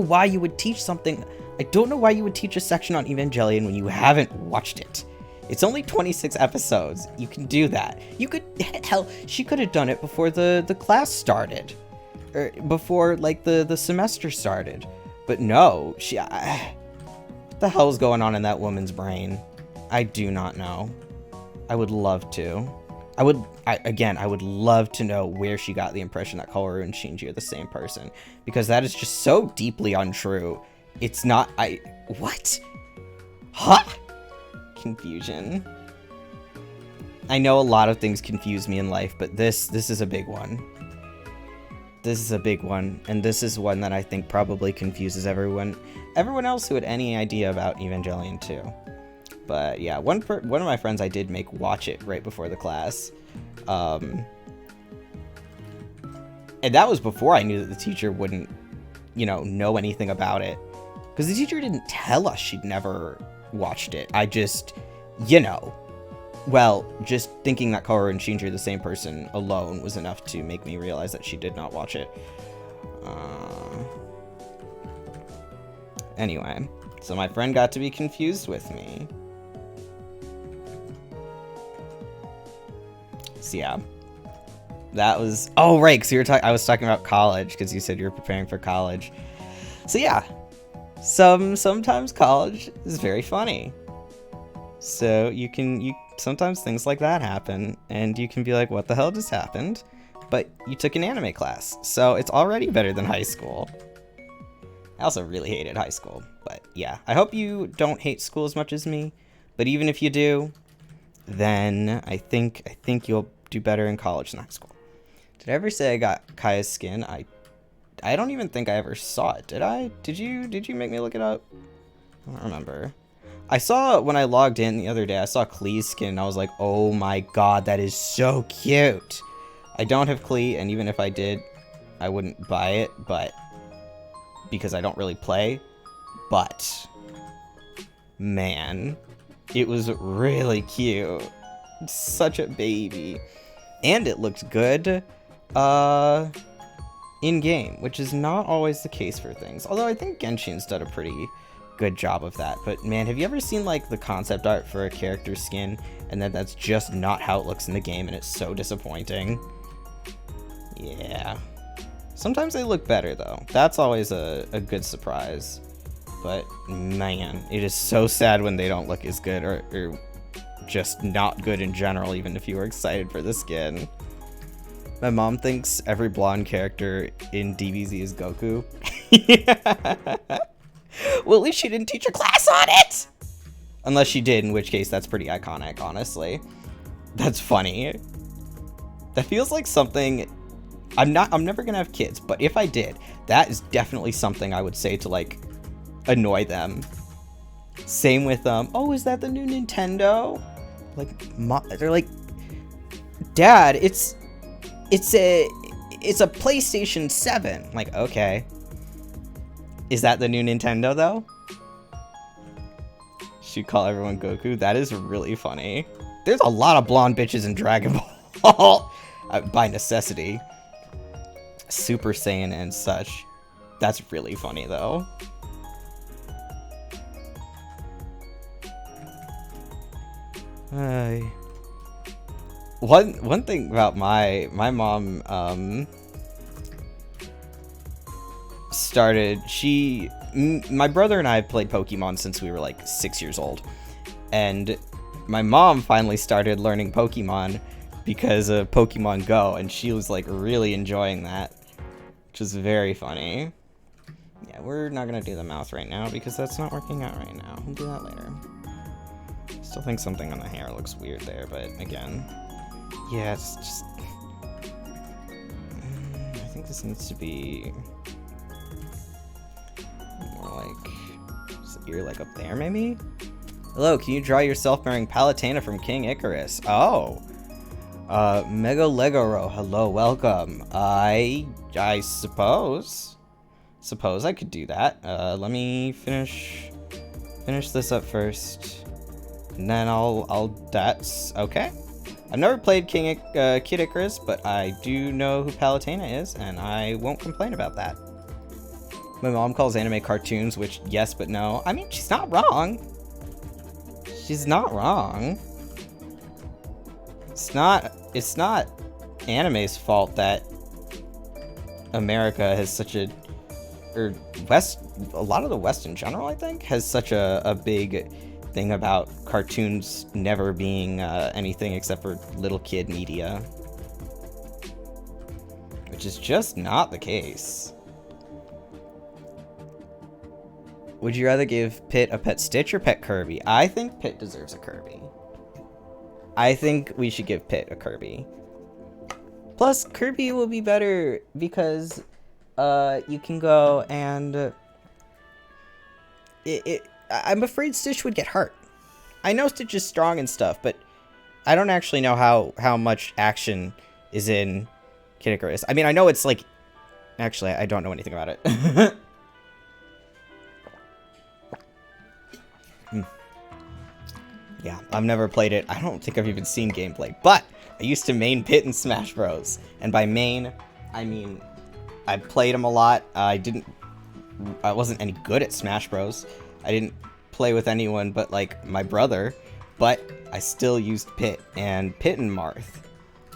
Speaker 1: why you would teach something. I don't know why you would teach a section on Evangelion when you haven't watched it. It's only 26 episodes. You can do that. You could, hell, she could have done it before the class started. Or before, like, the semester started. But no, what the hell's going on in that woman's brain? I do not know. I would love to. I would love to know where she got the impression that Kaoru and Shinji are the same person. Because that is just so deeply untrue. It's not, what? Huh? Confusion. I know a lot of things confuse me in life, but this is a big one. This is a big one, and this is one that I think probably confuses everyone everyone else who had any idea about Evangelion 2. But yeah, one of my friends I did make watch it right before the class. And that was before I knew that the teacher wouldn't, know anything about it. Because the teacher didn't tell us she'd never watched it. I just, just thinking that Kaoru and Shinji are the same person alone was enough to make me realize that she did not watch it. Anyway, so my friend got to be confused with me. So yeah, that was, oh right, because I was talking about college, because you said you were preparing for college. So yeah, sometimes college is very funny. So sometimes things like that happen, and you can be like, what the hell just happened? But you took an anime class, so it's already better than high school. I also really hated high school, but yeah, I hope you don't hate school as much as me. But even if you do, then I think you'll do better in college than high school. Did I ever say I got Kaya's skin? I don't even think I ever saw it. Did I? Did you make me look it up? I don't remember. I saw when I logged in the other day, I saw Klee's skin, and I was like, oh my god, that is so cute. I don't have Klee, and even if I did, I wouldn't buy it, but because I don't really play. But man, it was really cute. Such a baby. And it looked good in-game, which is not always the case for things. Although I think Genshin's done a pretty good job of that. But man, have you ever seen like the concept art for a character's skin, and then that's just not how it looks in the game, and it's so disappointing? Yeah. Sometimes they look better, though. That's always a good surprise. But, man, it is so sad when they don't look as good, or just not good in general, even if you were excited for the skin. My mom thinks every blonde character in DBZ is Goku. Well, at least she didn't teach a class on it! Unless she did, in which case that's pretty iconic, honestly. That's funny. That feels like something... I'm never gonna have kids, but if I did, that is definitely something I would say to, like, annoy them. Same with, oh, is that the new Nintendo? Like, they're like, Dad, it's a PlayStation 7. I'm like, okay. Is that the new Nintendo, though? Should call everyone Goku? That is really funny. There's a lot of blonde bitches in Dragon Ball. By necessity. Super Saiyan and such. That's really funny, though. One thing about my mom started, my brother and I have played Pokemon since we were like 6 years old, and my mom finally started learning Pokemon because of Pokemon Go, and she was like really enjoying that, which is very funny. Yeah, we're not gonna do the mouth right now because that's not working out right now. We'll do that later. Still think something on the hair looks weird there, but again, yeah, it's just... I think this needs to be more like... Is the ear like up there, maybe? Hello, can you draw yourself marrying Palutena from King Icarus? Oh! Mega Legoro, hello, welcome. I suppose I could do that. Let me finish this up first. And then that's okay. I've never played Kid Icarus, but I do know who Palutena is, and I won't complain about that. My mom calls anime cartoons, which, yes, but no. I mean, she's not wrong. She's not wrong. It's not anime's fault that America has such a lot of the West in general, I think, has such a big thing about cartoons never being anything except for little kid media, which is just not the case. Would you rather give Pit a pet Stitch or pet Kirby? I think Pit deserves a Kirby. I think we should give Pit a Kirby. Plus, Kirby will be better because you can go and I'm afraid Stitch would get hurt. I know Stitch is strong and stuff, but I don't actually know how much action is in Kid Icarus. I mean, I know it's like... Actually, I don't know anything about it. Yeah, I've never played it. I don't think I've even seen gameplay. But I used to main Pit in Smash Bros. And by main, I mean I played him a lot. I wasn't any good at Smash Bros. I didn't play with anyone but like my brother. But I still used Pit and Marth.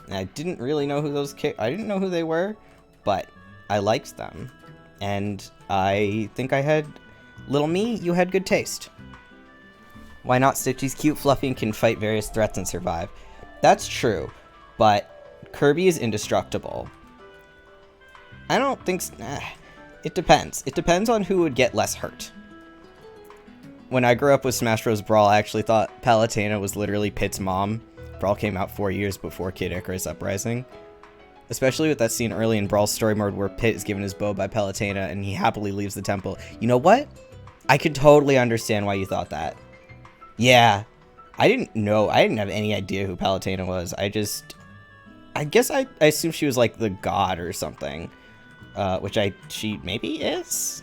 Speaker 1: And I didn't really know who I didn't know who they were, but I liked them. And I think I had... Little me, you had good taste. Why not? Stitchy's cute, fluffy, and can fight various threats and survive. That's true, but Kirby is indestructible. I don't think... it depends. It depends on who would get less hurt. When I grew up with Smash Bros. Brawl, I actually thought Palutena was literally Pit's mom. Brawl came out 4 years before Kid Icarus Uprising. Especially with that scene early in Brawl's story mode where Pit is given his bow by Palutena and he happily leaves the temple. You know what? I could totally understand why you thought that. Yeah. I didn't have any idea who Palutena was. I guess I assumed she was like the god or something. Which she maybe is?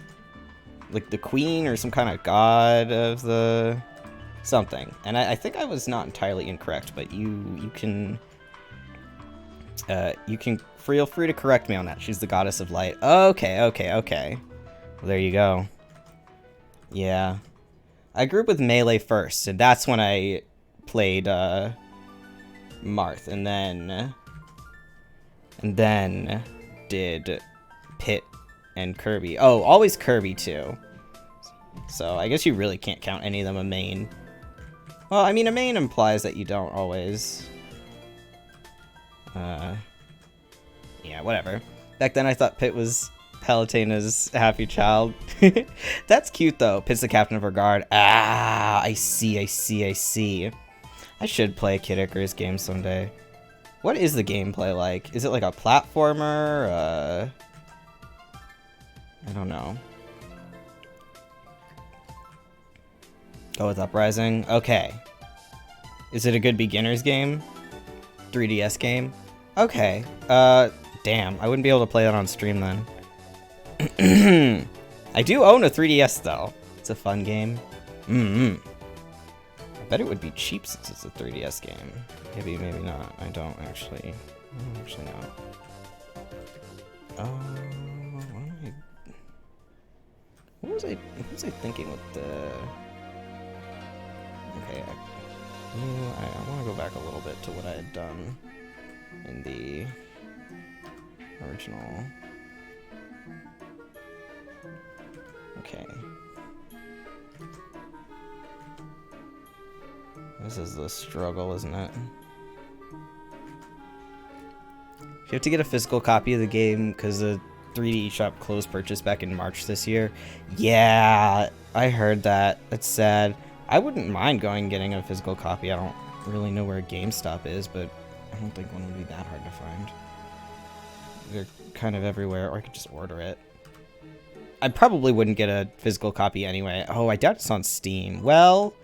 Speaker 1: Like the queen or some kind of god of the... something. And I think I was not entirely incorrect, but you can feel free to correct me on that. She's the goddess of light. Okay. Well, there you go. Yeah. I grew up with Melee first, and that's when I played Marth, and then did Pit and Kirby. Oh, always Kirby too. So I guess you really can't count any of them a main. Well, I mean, a main implies that you don't always... yeah, whatever. Back then I thought Pit was Palutena's happy child. That's cute, though. Pit's the captain of her guard. Ah, I see. I should play a Kid Icarus game someday. What is the gameplay like? Is it like a platformer? I don't know. Go with Uprising. Okay. Is it a good beginner's game? 3DS game? Okay. Damn. I wouldn't be able to play that on stream then. I do own a 3DS though. It's a fun game. I bet it would be cheap since it's a 3DS game. Maybe not. I don't actually. Actually not. What was I thinking with the... Okay, I want to go back a little bit to what I had done in the original. Okay. This is the struggle, isn't it? You have to get a physical copy of the game because the 3D shop closed purchase back in March this year. Yeah, I heard that. That's sad. I wouldn't mind going and getting a physical copy. I don't really know where GameStop is, but I don't think one would be that hard to find. They're kind of everywhere, or I could just order it. I probably wouldn't get a physical copy anyway. Oh, I doubt it's on Steam. Well,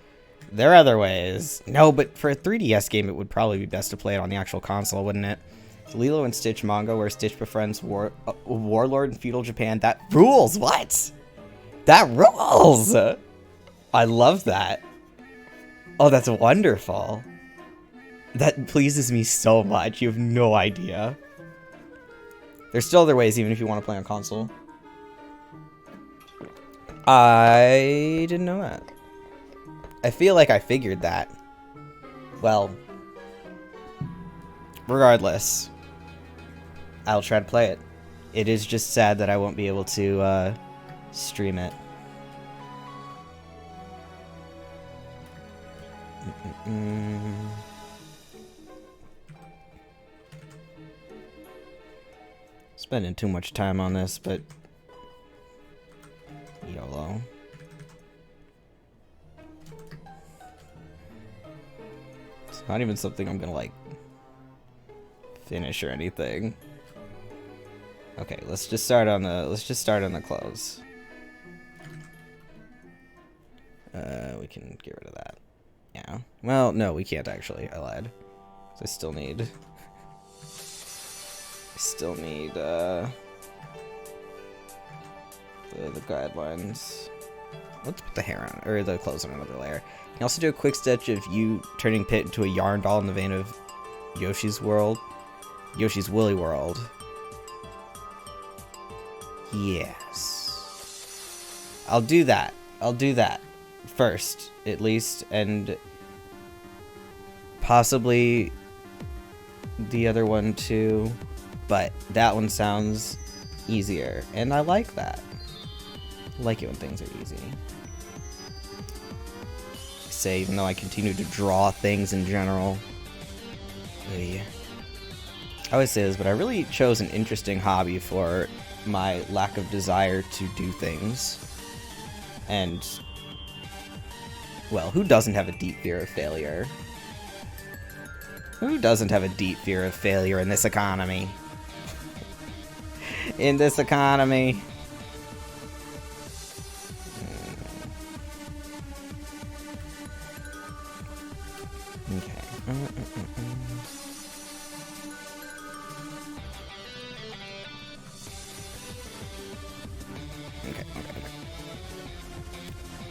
Speaker 1: there are other ways. No, but for a 3DS game, it would probably be best to play it on the actual console, wouldn't it? It's Lilo and Stitch manga where Stitch befriends Warlord in feudal Japan. That rules! What? That rules! I love that. Oh, that's wonderful. That pleases me so much. You have no idea. There's still other ways, even if you want to play on console. I didn't know that. I feel like I figured that. Well, regardless, I'll try to play it. It is just sad that I won't be able to stream it. Spending too much time on this, but YOLO. It's not even something I'm gonna like finish or anything. Okay, let's just start on the close. We can get rid of that. Yeah. Well, no, we can't actually. I lied. I still need... the guidelines. Let's put the hair on, or the clothes on another layer. You can also do a quick sketch of you turning Pit into a yarn doll in the vein of Yoshi's Woolly World. Yes. I'll do that. First, at least, and possibly the other one too, but that one sounds easier, and I like that. I like it when things are easy. Say, even though I continue to draw things in general. I always say this, but I really chose an interesting hobby for my lack of desire to do things. And, well, who doesn't have a deep fear of failure? Who doesn't have a deep fear of failure in this economy? In this economy. Okay. Okay.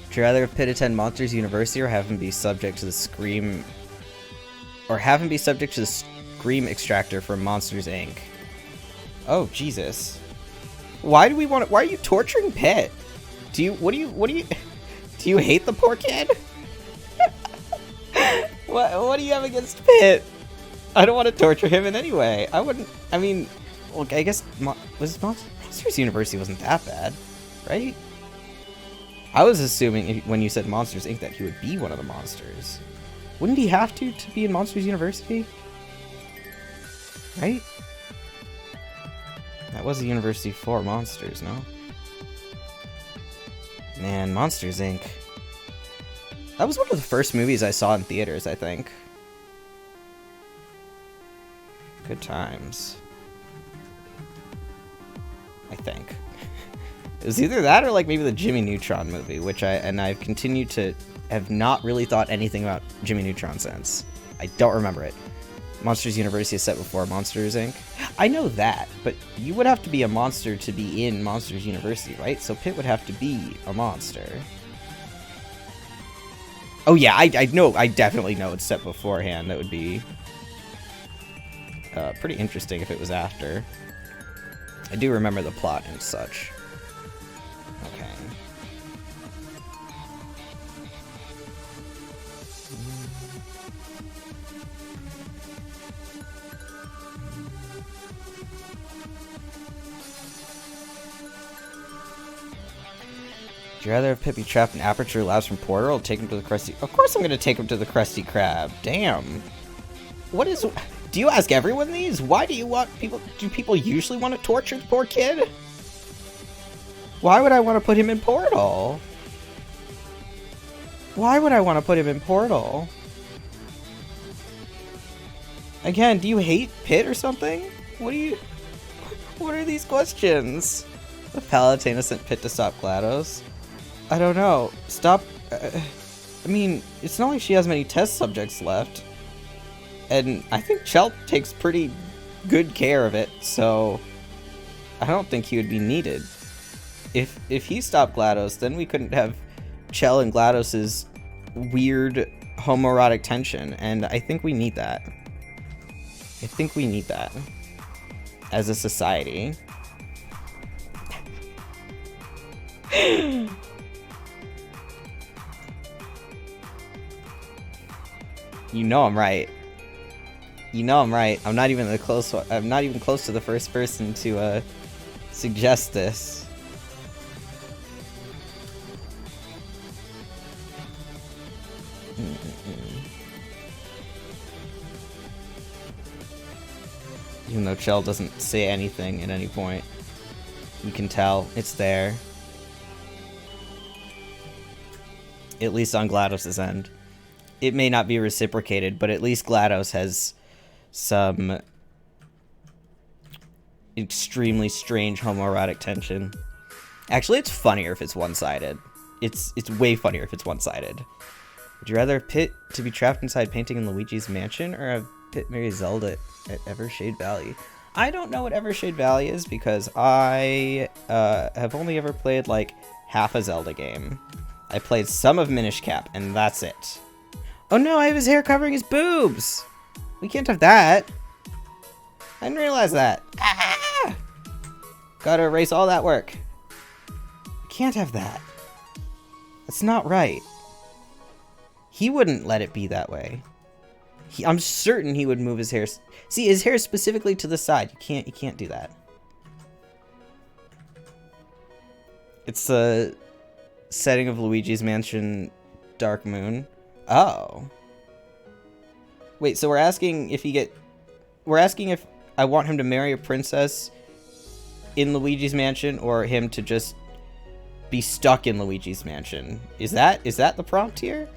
Speaker 1: Would you rather Pit attend Monsters University or have him be subject to the Scream... Or have him be subject to the Scream extractor from Monsters, Inc.? Oh, Jesus. Why do we want to... Why are you torturing Pit? Do you... Do you hate the poor kid? What do you have against Pit? I don't want to torture him in any way. I wouldn't... I mean... Well, I guess... Monsters University wasn't that bad, right? I was assuming when you said Monsters, Inc. that he would be one of the monsters. Wouldn't he have to be in Monsters University? Right? That was a university for monsters, no? Man, Monsters, Inc. That was one of the first movies I saw in theaters, I think. Good times. I think. It was either that or like maybe the Jimmy Neutron movie, which I've continued to have not really thought anything about Jimmy Neutron since. I don't remember it. Monsters University is set before Monsters, Inc. I know that, but you would have to be a monster to be in Monsters University, right? So Pit would have to be a monster. Oh yeah, I know, I definitely know it's set beforehand. That would be pretty interesting if it was after. I do remember the plot and such. Okay. Would you rather have Pit be trapped in Aperture Labs from Portal or take him to the Krusty... Of course I'm going to take him to the Krusty Krab. Damn. What is... Do you ask everyone these? Why do you want people... Do people usually want to torture the poor kid? Why would I want to put him in Portal? Why would I want to put him in Portal? Again, do you hate Pit or something? What do you... What are these questions? The Palutena sent Pit to stop GLaDOS. I don't know. Stop... I mean, it's not like she has many test subjects left. And I think Chelt takes pretty good care of it, so... I don't think he would be needed. If he stopped GLaDOS, then we couldn't have Chell and GLaDOS's weird homoerotic tension, and I think we need that. I think we need that. As a society. You know I'm right. You know I'm right. I'm not even close to the first person to suggest this. Even though Chell doesn't say anything at any point, you can tell it's there. At least on GLaDOS's end. It may not be reciprocated, but at least GLaDOS has some extremely strange homoerotic tension. Actually, it's funnier if it's one-sided. it's way funnier if it's one-sided. Would you rather Pit to be trapped inside painting in Luigi's Mansion or have Pit marry Zelda at Evershade Valley? I don't know what Evershade Valley is because I have only ever played like half a Zelda game. I played some of Minish Cap and that's it. Oh no, I have his hair covering his boobs! We can't have that. I didn't realize that. Ah! Gotta erase all that work. We can't have that. That's not right. He wouldn't let it be that way. I'm certain he would move his hair. See, his hair is specifically to the side. You can't do that. It's a setting of Luigi's Mansion Dark Moon. Oh. Wait, so we're asking if I want him to marry a princess in Luigi's Mansion or him to just be stuck in Luigi's Mansion. Is that the prompt here?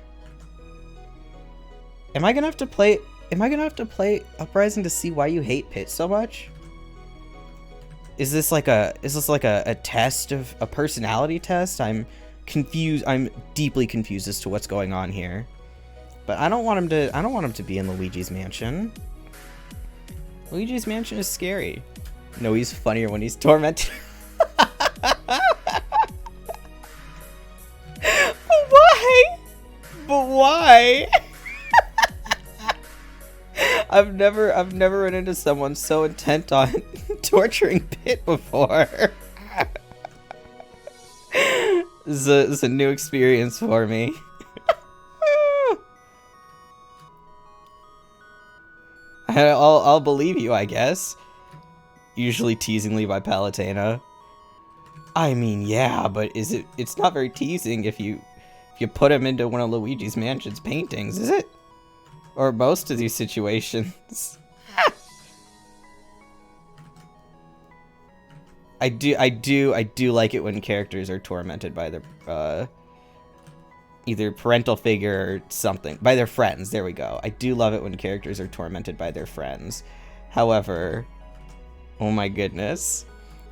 Speaker 1: Am I gonna have to play Uprising to see why you hate Pit so much? Is this like a test of a personality test? I'm confused. I'm deeply confused as to what's going on here. But I don't want him to be in Luigi's Mansion. Luigi's Mansion is scary. No, he's funnier when he's tormented. Why? But why? I've never run into someone so intent on torturing Pit before. This is a new experience for me. I'll believe you, I guess. Usually teasingly by Palutena. I mean, yeah, but it's not very teasing if you put him into one of Luigi's Mansion's paintings, is it? Or most of these situations. I do like it when characters are tormented by their either parental figure or something. By their friends, there we go. I do love it when characters are tormented by their friends. However, oh my goodness.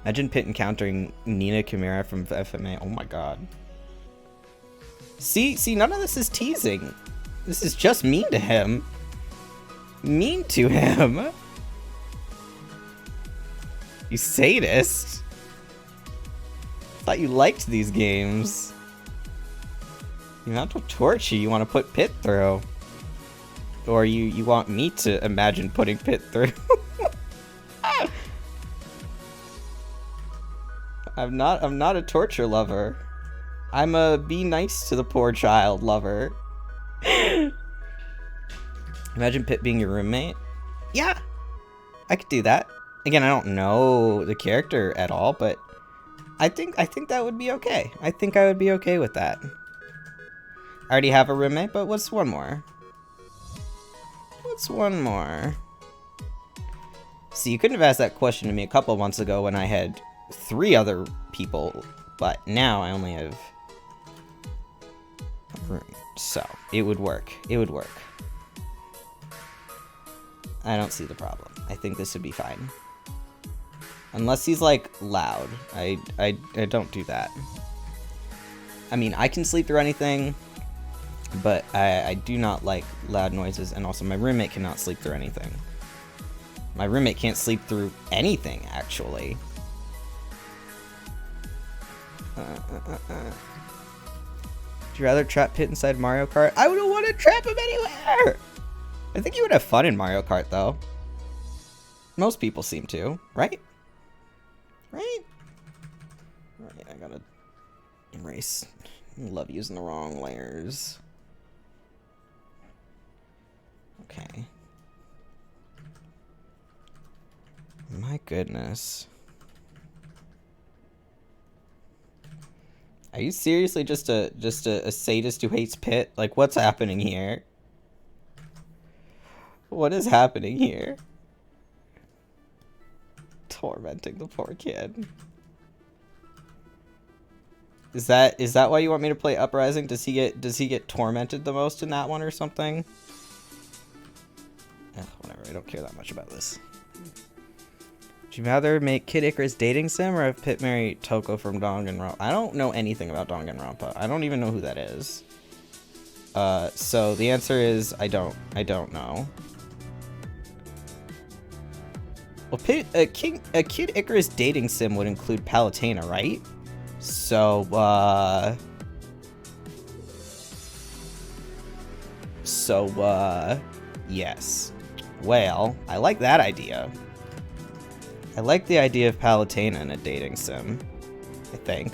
Speaker 1: Imagine Pit encountering Nina Chimera from FMA. Oh my god. See, none of this is teasing. This is just mean to him. Mean to him. You sadist. Thought you liked these games. The amount of torture you want to put Pit through. Or you want me to imagine putting Pit through. I'm not a torture lover. I'm a be nice to the poor child lover. Imagine Pit being your roommate. Yeah, I could do that. Again, I don't know the character at all, but I think that would be okay. I think I would be okay with that. I already have a roommate, but what's one more? What's one more? See, you couldn't have asked that question to me a couple months ago when I had 3 other people, but now I only have a room. So, it would work. It would work. I don't see the problem. I think this would be fine. Unless he's, like, loud. I don't do that. I mean, I can sleep through anything, but I do not like loud noises, and also my roommate cannot sleep through anything. My roommate can't sleep through anything, actually. Would you rather trap Pit inside Mario Kart? I wouldn't want to trap him anywhere! I think you would have fun in Mario Kart, though. Most people seem to, right? Right? Alright, I gotta erase. I love using the wrong layers. Okay. My goodness. Are you seriously just a sadist who hates Pit? Like, what's happening here? What is happening here? Tormenting the poor kid. Is that why you want me to play Uprising? Does he get tormented the most in that one or something? Ugh, whatever, I don't care that much about this. Would you rather make Kid Icarus dating sim or have Pit marry Toko from Danganronpa? I don't know anything about Danganronpa. I don't even know who that is. So the answer is I don't know. Well, a Kid Icarus dating sim would include Palutena, right? So, yes. Well, I like that idea. I like the idea of Palutena in a dating sim, I think.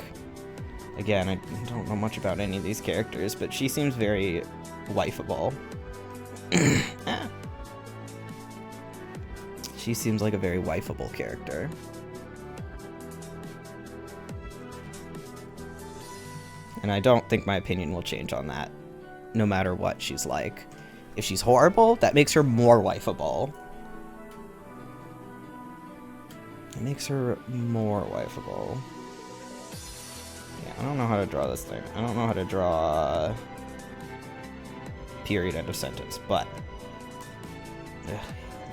Speaker 1: Again, I don't know much about any of these characters, but she seems very wifeable. She seems like a very wifeable character. And I don't think my opinion will change on that, no matter what she's like. If she's horrible, that makes her more wifeable. It makes her more wifeable. Yeah, I don't know how to draw this thing. I don't know how to draw period end of sentence, but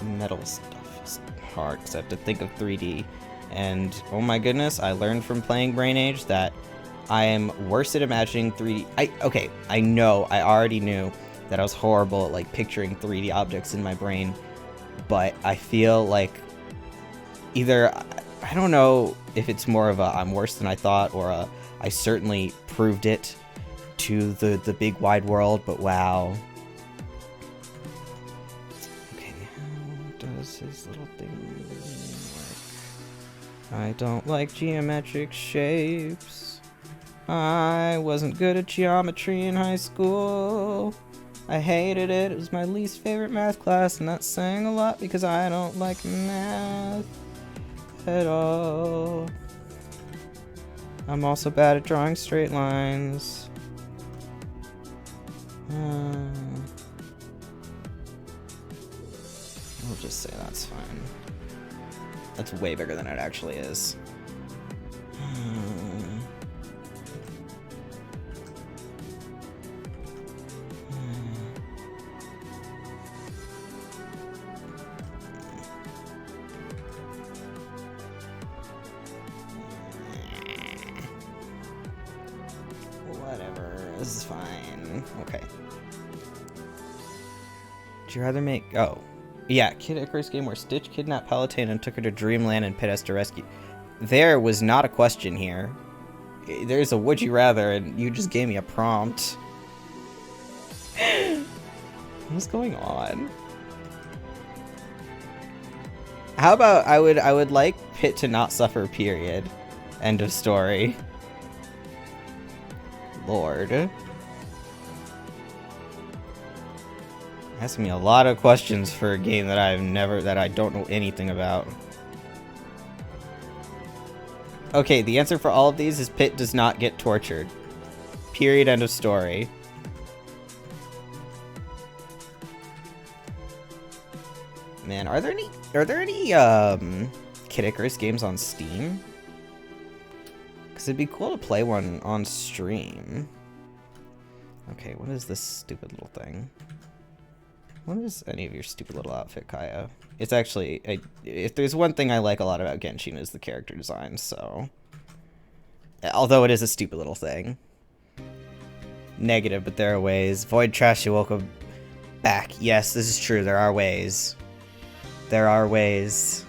Speaker 1: metal stuff is hard because I have to think of 3D. And oh my goodness, I learned from playing Brain Age that I am worse at imagining 3D. I know, I already knew that I was horrible at like picturing 3D objects in my brain, but I feel like either, I don't know if it's more of a I'm worse than I thought or a I certainly proved it to the big wide world, but wow. Okay, how does his little thing work? I don't like geometric shapes. I wasn't good at geometry in high school. I hated it. It was my least favorite math class, and that's saying a lot because I don't like math at all. I'm also bad at drawing straight lines. We'll just say that's fine. That's way bigger than it actually is. This is fine. Okay. Would you rather make... Oh. Yeah, Kid Icarus game where Stitch kidnapped Palutena and took her to Dreamland and Pit has to rescue... There was not a question here. There's a would you rather, and you just gave me a prompt. What's going on? How about I would like Pit to not suffer, period. End of story. Lord. Asking me a lot of questions for a game that I don't know anything about. Okay, the answer for all of these is Pit does not get tortured. Period, end of story. Man, are there any Kid Icarus games on Steam? Because it'd be cool to play one on stream. Okay, what is this stupid little thing? What is any of your stupid little outfit, Kaya? It's actually, if there's one thing I like a lot about Genshin is the character design, so... Although it is a stupid little thing. Negative, but there are ways. Void Trash, you welcome back. Yes, this is true, there are ways. There are ways.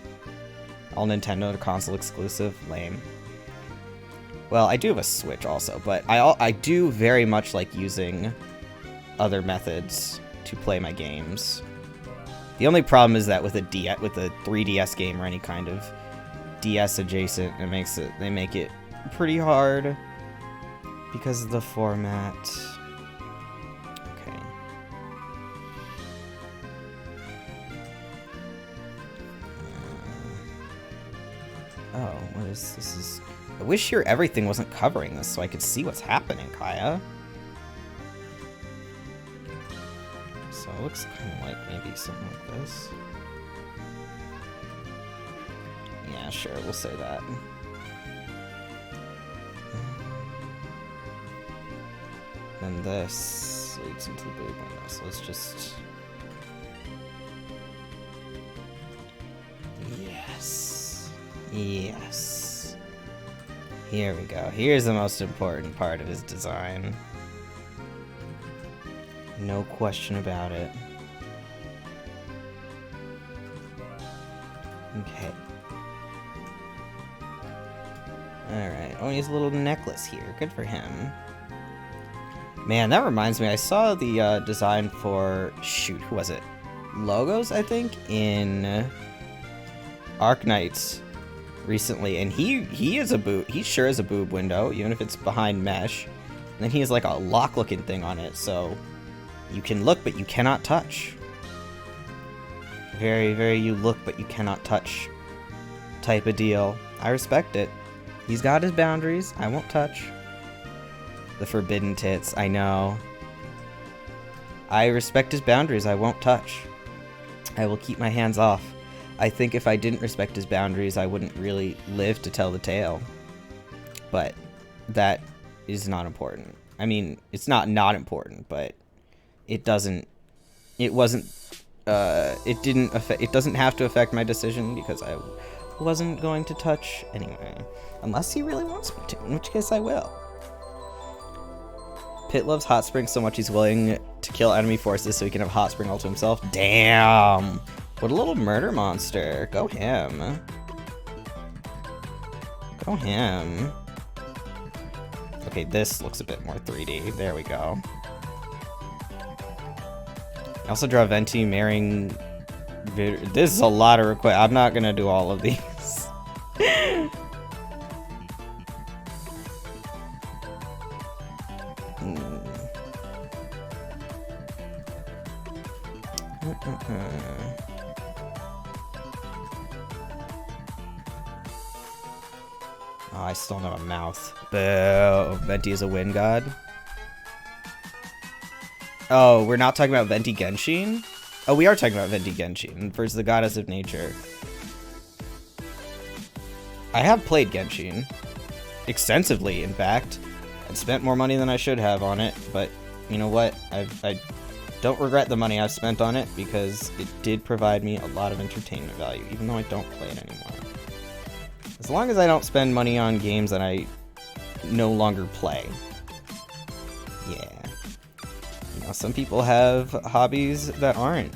Speaker 1: All Nintendo to console exclusive, lame. Well, I do have a Switch also, but I do very much like using other methods to play my games. The only problem is that with a 3DS game or any kind of DS adjacent, they make it pretty hard because of the format. Okay. Oh, what is this? I wish your everything wasn't covering this so I could see what's happening, Kaya. So it looks kind of like maybe something like this. Yeah, sure, we'll say that. Then this leads into the boob window, so let's just... Yes. Yes. Here we go. Here's the most important part of his design. No question about it. Okay. Alright. Oh, he has a little necklace here. Good for him. Man, that reminds me. I saw the design for... Shoot, who was it? Logos, I think, in Arknights recently. And he is a boob. He sure is a boob window, even if it's behind mesh. And then he has like a lock-looking thing on it, so you can look, but you cannot touch. Very, very you look, but you cannot touch type of deal. I respect it. He's got his boundaries. I won't touch. The forbidden tits, I know. I respect his boundaries. I won't touch. I will keep my hands off. I think if I didn't respect his boundaries, I wouldn't really live to tell the tale. But that is not important. I mean, it's not important, but it doesn't... It wasn't... it didn't affect... It doesn't have to affect my decision because I wasn't going to touch anyway. Unless he really wants me to, in which case I will. Pit loves Hot Spring so much he's willing to kill enemy forces so he can have Hot Spring all to himself. Damn! What a little murder monster. Go him. Go him. Okay, this looks a bit more 3D. There we go. I also draw Venti marrying... This is a lot of requests. I'm not gonna do all of these. Oh, I still know a mouth. Boo. Venti is a wind god. Oh, we're not talking about Venti Genshin? Oh, we are talking about Venti Genshin versus the goddess of nature. I have played Genshin. Extensively, in fact. I spent more money than I should have on it, but you know what? I don't regret the money I've spent on it because it did provide me a lot of entertainment value, even though I don't play it anymore. As long as I don't spend money on games that I no longer play. Yeah. You know, some people have hobbies that aren't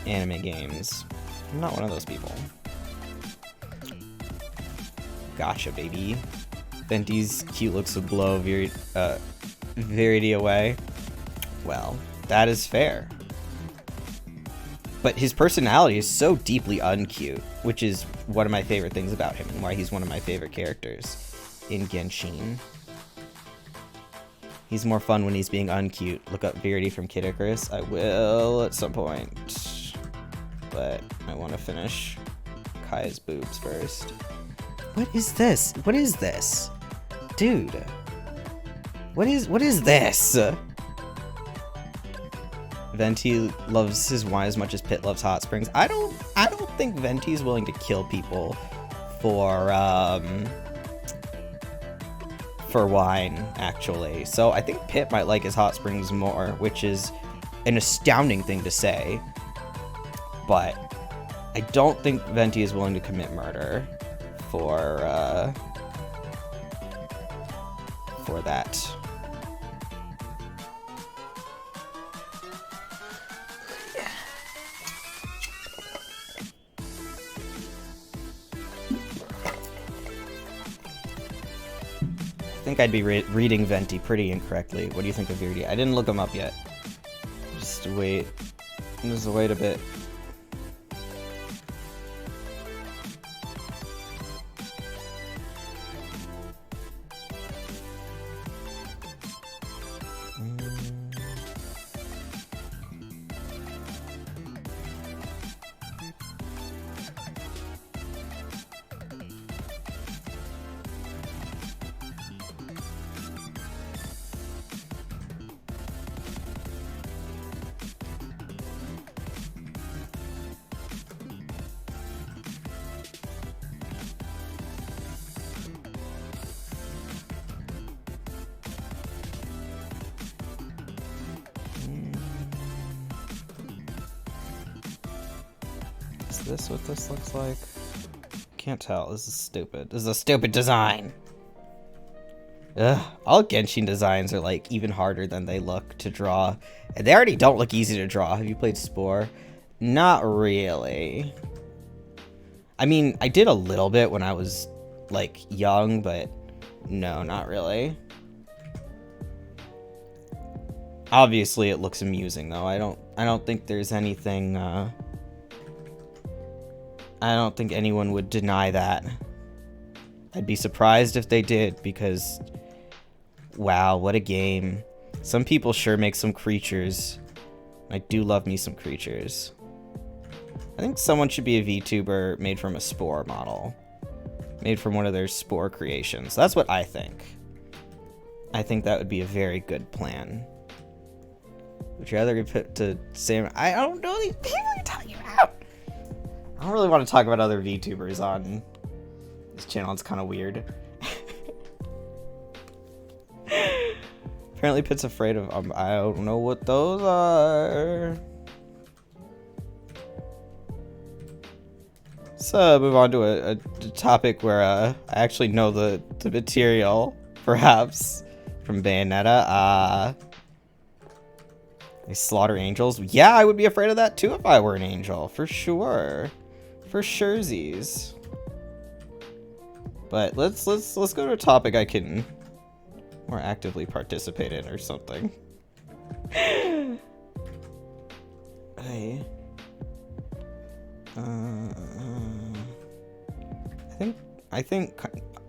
Speaker 1: anime games. I'm not one of those people. Gotcha, baby. Venti's cute looks would blow Verity away. Well, that is fair. But his personality is so deeply uncute, which is one of my favorite things about him and why he's one of my favorite characters in Genshin. He's more fun when he's being uncute. Look up Verity from Kid Icarus. I will at some point. But I want to finish Kaya's boobs first. What is this? What is this? Dude. What is this? Venti loves his wine as much as Pit loves hot springs. I don't think Venti is willing to kill people for wine, actually. So I think Pit might like his hot springs more, which is an astounding thing to say. But I don't think Venti is willing to commit murder for that. I think I'd be reading Venti pretty incorrectly. What do you think of Verity? I didn't look him up yet. Just wait. Just wait a bit. Is this what this looks like? Can't tell. This is stupid. This is a stupid design. Ugh. All Genshin designs are like even harder than they look to draw. And they already don't look easy to draw. Have you played Spore? Not really. I mean, I did a little bit when I was like young, but no, not really. Obviously it looks amusing though. I don't think there's anything I don't think anyone would deny that. I'd be surprised if they did, because wow, what a game. Some people sure make some creatures. I do love me some creatures. I think someone should be a VTuber made from a Spore model. Made from one of their Spore creations. That's what I think. I think that would be a very good plan. Would you rather put to Sam? I don't know these people you're talking about. I don't really want to talk about other VTubers on this channel. It's kind of weird. Apparently Pitt's afraid of I don't know what those are. So move on to a topic where I actually know the material, perhaps, from Bayonetta. They slaughter angels. Yeah, I would be afraid of that too if I were an angel, for sure. For surezies. But let's go to a topic I can more actively participate in or something. Hey. I think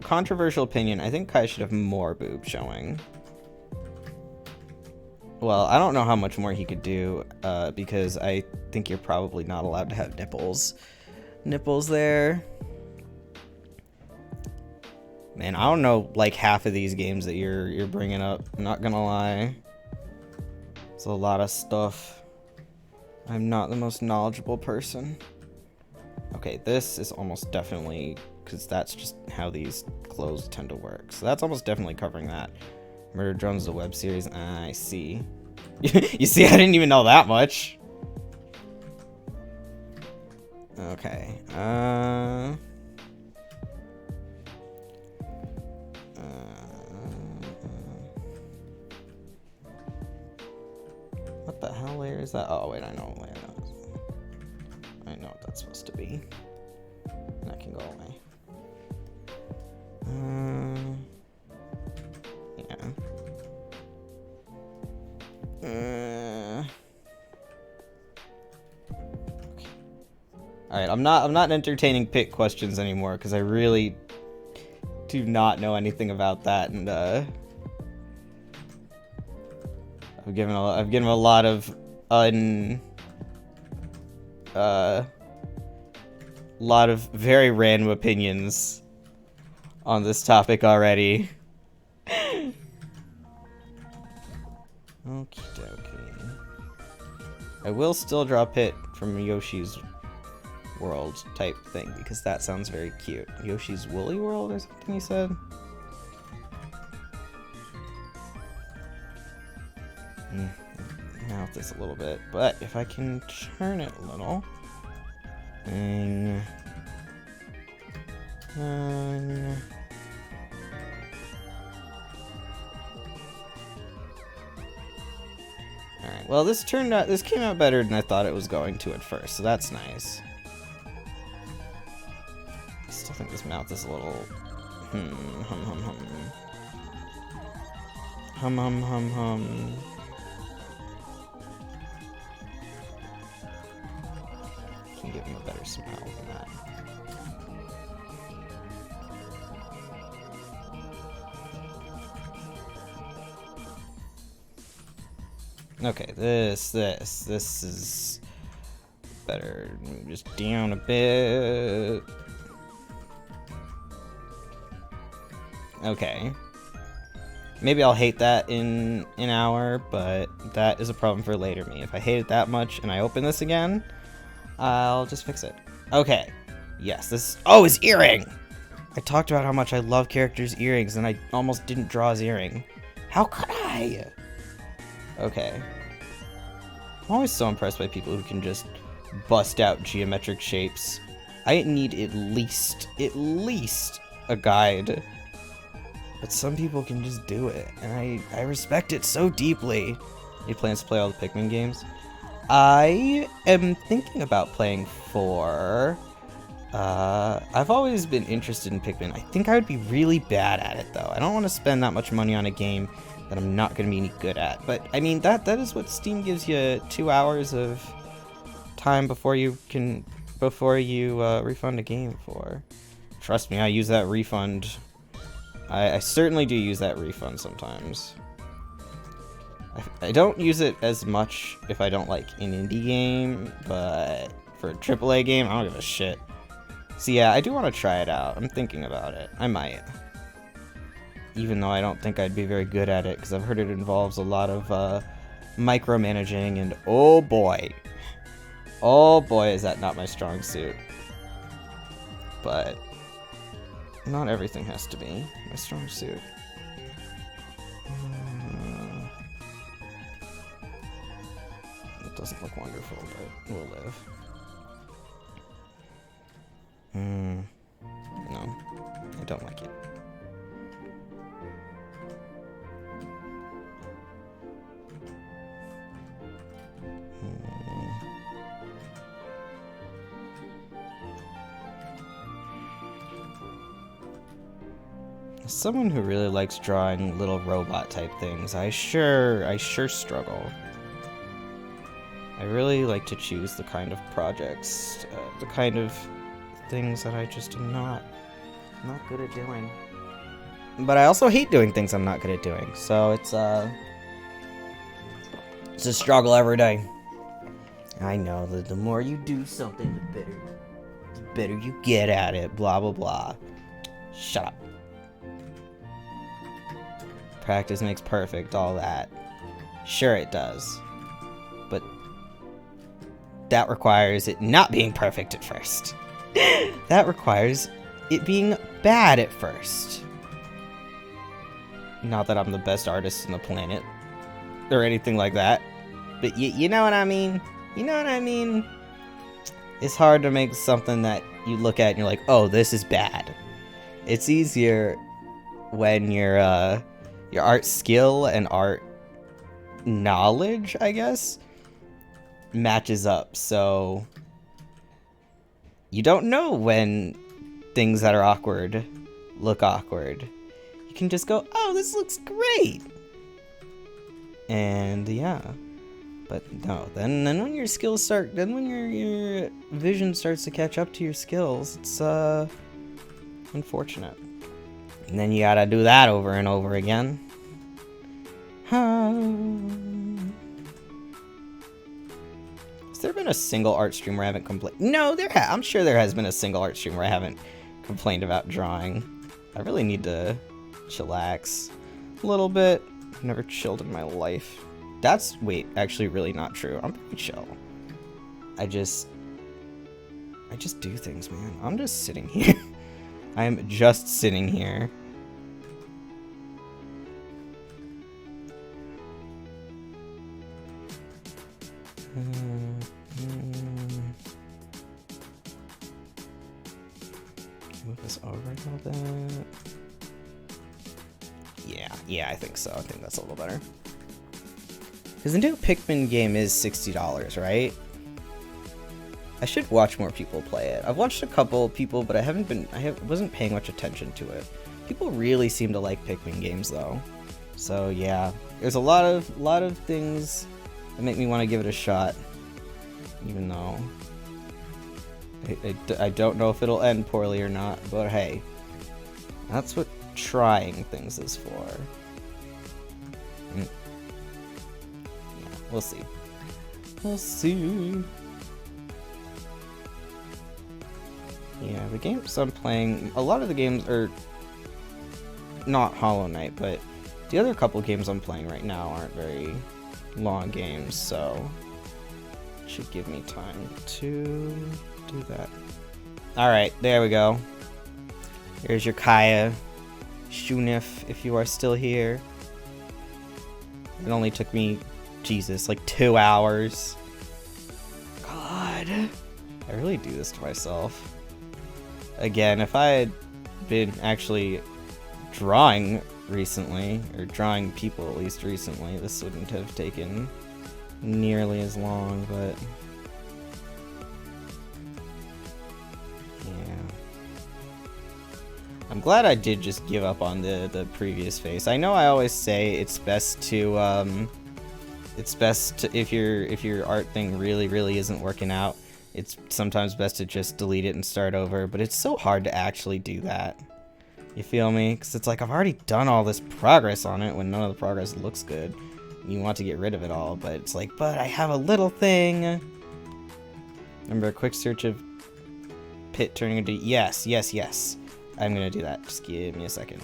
Speaker 1: controversial opinion. I think Kai should have more boob showing. Well, I don't know how much more he could do, because I think you're probably not allowed to have nipples there. Man, I don't know like half of these games that you're bringing up. I'm not gonna lie. It's a lot of stuff. I'm not the most knowledgeable person. Okay, this is almost definitely, because that's just how these clothes tend to work. So that's almost definitely covering that. Murder Drones, the web series. I see. You see, I didn't even know that much. Okay. What the hell layer is that? Oh wait, I know what layer that is. I know what that's supposed to be. That can go away. Yeah. Alright, I'm not entertaining pick questions anymore because I really do not know anything about that, and I've given a lot of very random opinions on this topic already. Okie dokie. I will still draw Pit from Yoshi's World type thing because that sounds very cute. Yoshi's Woolly World or something he said? Mouth this a little bit, but if I can turn it a little. Alright, well this came out better than I thought it was going to at first, so that's nice. I still think this mouth is a little hum. Can give him a better smell than that. Okay, this is better. Just down a bit. Okay. Maybe I'll hate that in an hour, but that is a problem for later me. If I hate it that much and I open this again, I'll just fix it. Okay. Yes, this... Oh, his earring! I talked about how much I love characters' earrings, and I almost didn't draw his earring. How could I? Okay. I'm always so impressed by people who can just bust out geometric shapes I need at least a guide. But some people can just do it, and I respect it so deeply. Any plans to play all the Pikmin games? I am thinking about playing 4. I've always been interested in Pikmin. I think I would be really bad at it, though. I don't want to spend that much money on a game that I'm not going to be any good at. But, I mean, that is what Steam gives you 2 hours of time before you refund a game for. Trust me, I use that refund. I certainly do use that refund sometimes. I don't use it as much if I don't like an indie game, but for a AAA game, I don't give a shit. So yeah, I do want to try it out. I'm thinking about it. I might. Even though I don't think I'd be very good at it, because I've heard it involves a lot of micromanaging, and oh boy, is that not my strong suit. But not everything has to be my strong suit. It doesn't look wonderful, but we'll live. No, I don't like it. As someone who really likes drawing little robot type things, I sure struggle. I really like to choose the kind of projects, the kind of things that I just am not good at doing. But I also hate doing things I'm not good at doing, so it's a struggle every day. I know that the more you do something, the better you get at it, blah blah blah. Shut up. Practice makes perfect, all that. Sure it does. But that requires it not being perfect at first. That requires it being bad at first. Not that I'm the best artist on the planet, or anything like that. But you know what I mean? You know what I mean? It's hard to make something that you look at and you're like, oh, this is bad. It's easier when your art skill and art knowledge, I guess, matches up. So you don't know when things that are awkward look awkward. You can just go, oh, this looks great. And yeah. But no, then when your skills start, then when your vision starts to catch up to your skills, it's unfortunate. And then you gotta do that over and over again. Has there been a single art stream where I haven't complained? No, I'm sure there has been a single art stream where I haven't complained about drawing. I really need to chillax a little bit. I've never chilled in my life. That's, actually really not true. I'm pretty chill. I just do things, man. I'm just sitting here. I am just sitting here. Move this over a little bit. Yeah, I think so. I think that's a little better. Because the new Pikmin game is $60, right? I should watch more people play it. I've watched a couple people, but I wasn't paying much attention to it. People really seem to like Pikmin games, though. So yeah, there's a lot of things that make me want to give it a shot, even though I don't know if it'll end poorly or not. But hey, that's what trying things is for. We'll see. We'll see. Yeah, the games I'm playing, a lot of the games are not Hollow Knight, but the other couple games I'm playing right now aren't very long games, so it should give me time to do that. Alright, there we go. Here's your Kaya. Shunif, if you are still here. It only took me, Jesus, like 2 hours. God. I really do this to myself. again, if I had been actually drawing recently, or drawing people at least recently, this wouldn't have taken nearly as long, but yeah. I'm glad I did just give up on the previous face. I know I always say it's best to if your art thing really isn't working out, it's sometimes best to just delete it and start over, but it's so hard to actually do that. You feel me? Because it's like I've already done all this progress on it when none of the progress looks good. You want to get rid of it all, but it's like, but I have a little thing. Remember a quick search of pit turning into... Yes. I'm going to do that. Just give me a second.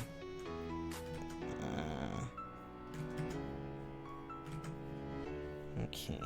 Speaker 1: Okay.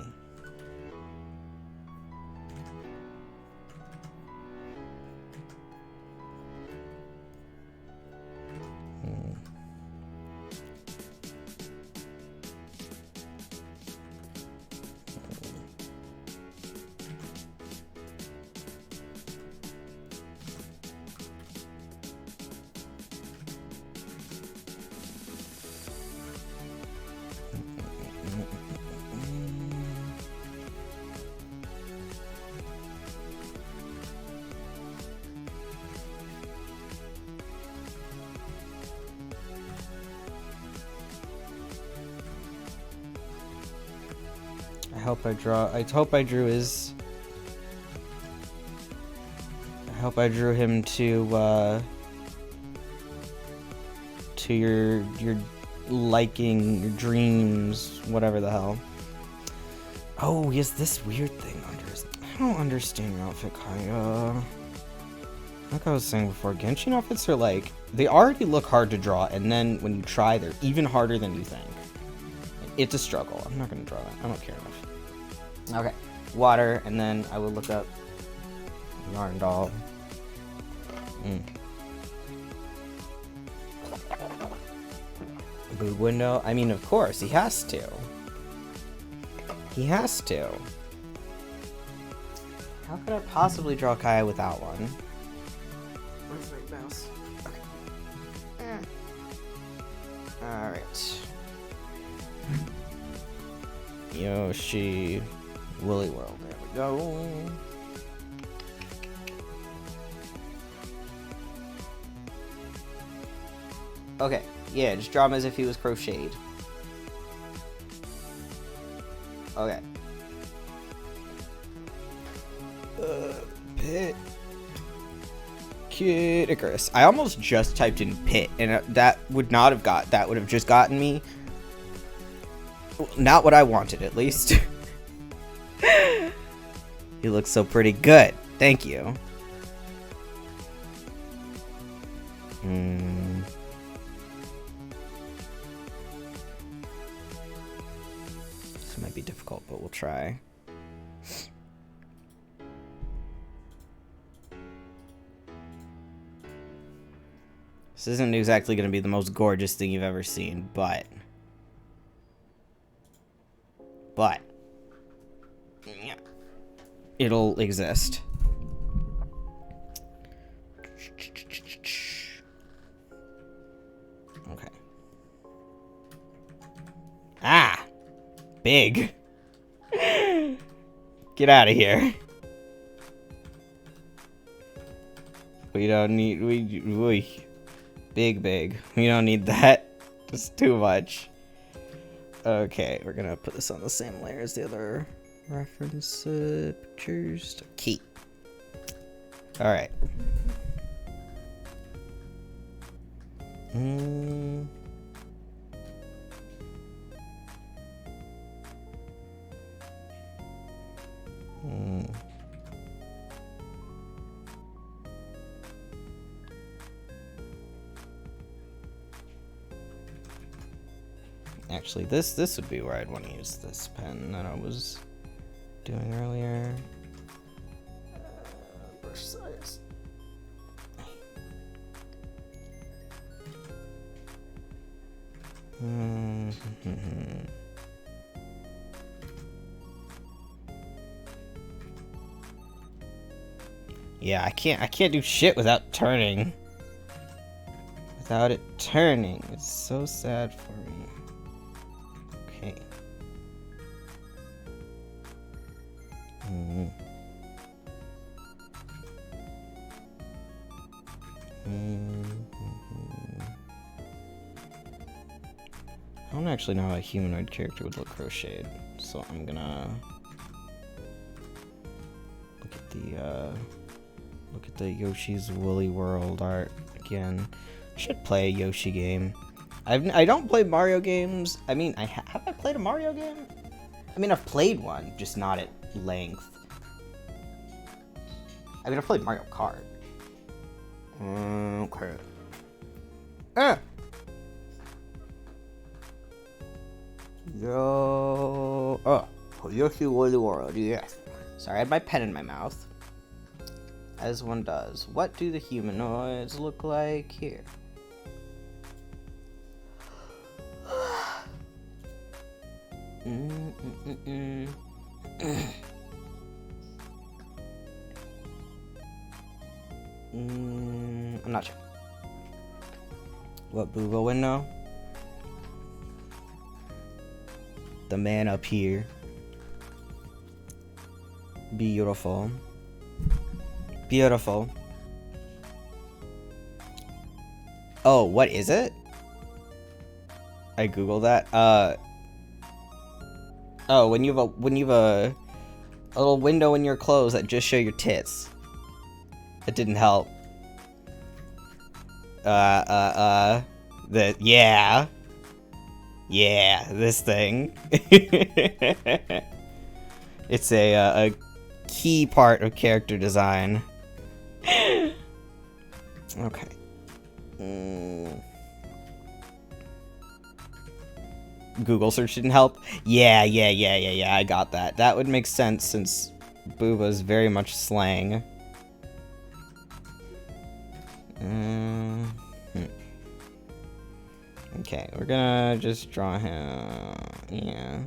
Speaker 1: I hope I drew him to your liking, your dreams, whatever the hell. Oh, he has this weird thing under his... I don't understand your outfit, Kaya. Like I was saying before, Genshin outfits are like... They already look hard to draw, and then when you try, they're even harder than you think. It's a struggle. I'm not going to draw that. I don't care enough. Okay. Water, and then I will look up Yarn Doll. Boob window? I mean, of course, he has to. He has to. How could I possibly draw Kaya without one? Where's my mouse? Okay. Alright. Yoshi. Woolly World. There we go. Okay. Yeah, just draw him as if he was crocheted. Okay. Pit. Kid Icarus. I almost just typed in pit, and that would not have that would have just gotten me not what I wanted, at least. He looks so pretty good. Thank you. This might be difficult, but we'll try. This isn't exactly going to be the most gorgeous thing you've ever seen, but it'll exist. Okay. Ah! Big. Get out of here. We don't need... Big. We don't need that. It's too much. Okay, we're gonna put this on the same layer as the other reference pictures. Keep. Alright. Actually, this would be where I'd want to use this pen that I was doing earlier. Brush size. Yeah, I can't do shit without turning. Without it turning. It's so sad for me. Okay. I don't actually know how a humanoid character would look crocheted, so I'm gonna look at the Yoshi's Woolly World art again. I should play a Yoshi game. I don't play Mario games. I mean, have I played a Mario game? I mean, I've played one, just not at length. I mean, I've played Mario Kart. Okay. Yo. Oh, Yoshi Woolly World, yes. Sorry, I had my pen in my mouth. As one does. What do the humanoids look like here? I'm not sure. What Booba window? The man up here. Beautiful. Beautiful. Oh, what is it? I googled that. Oh, when you have a little window in your clothes that just show your tits. It didn't help. Yeah, this thing. It's a key part of character design. Okay. Google search didn't help? Yeah, I got that. That would make sense since Booba's very much slang. Okay, we're gonna just draw him. Yeah.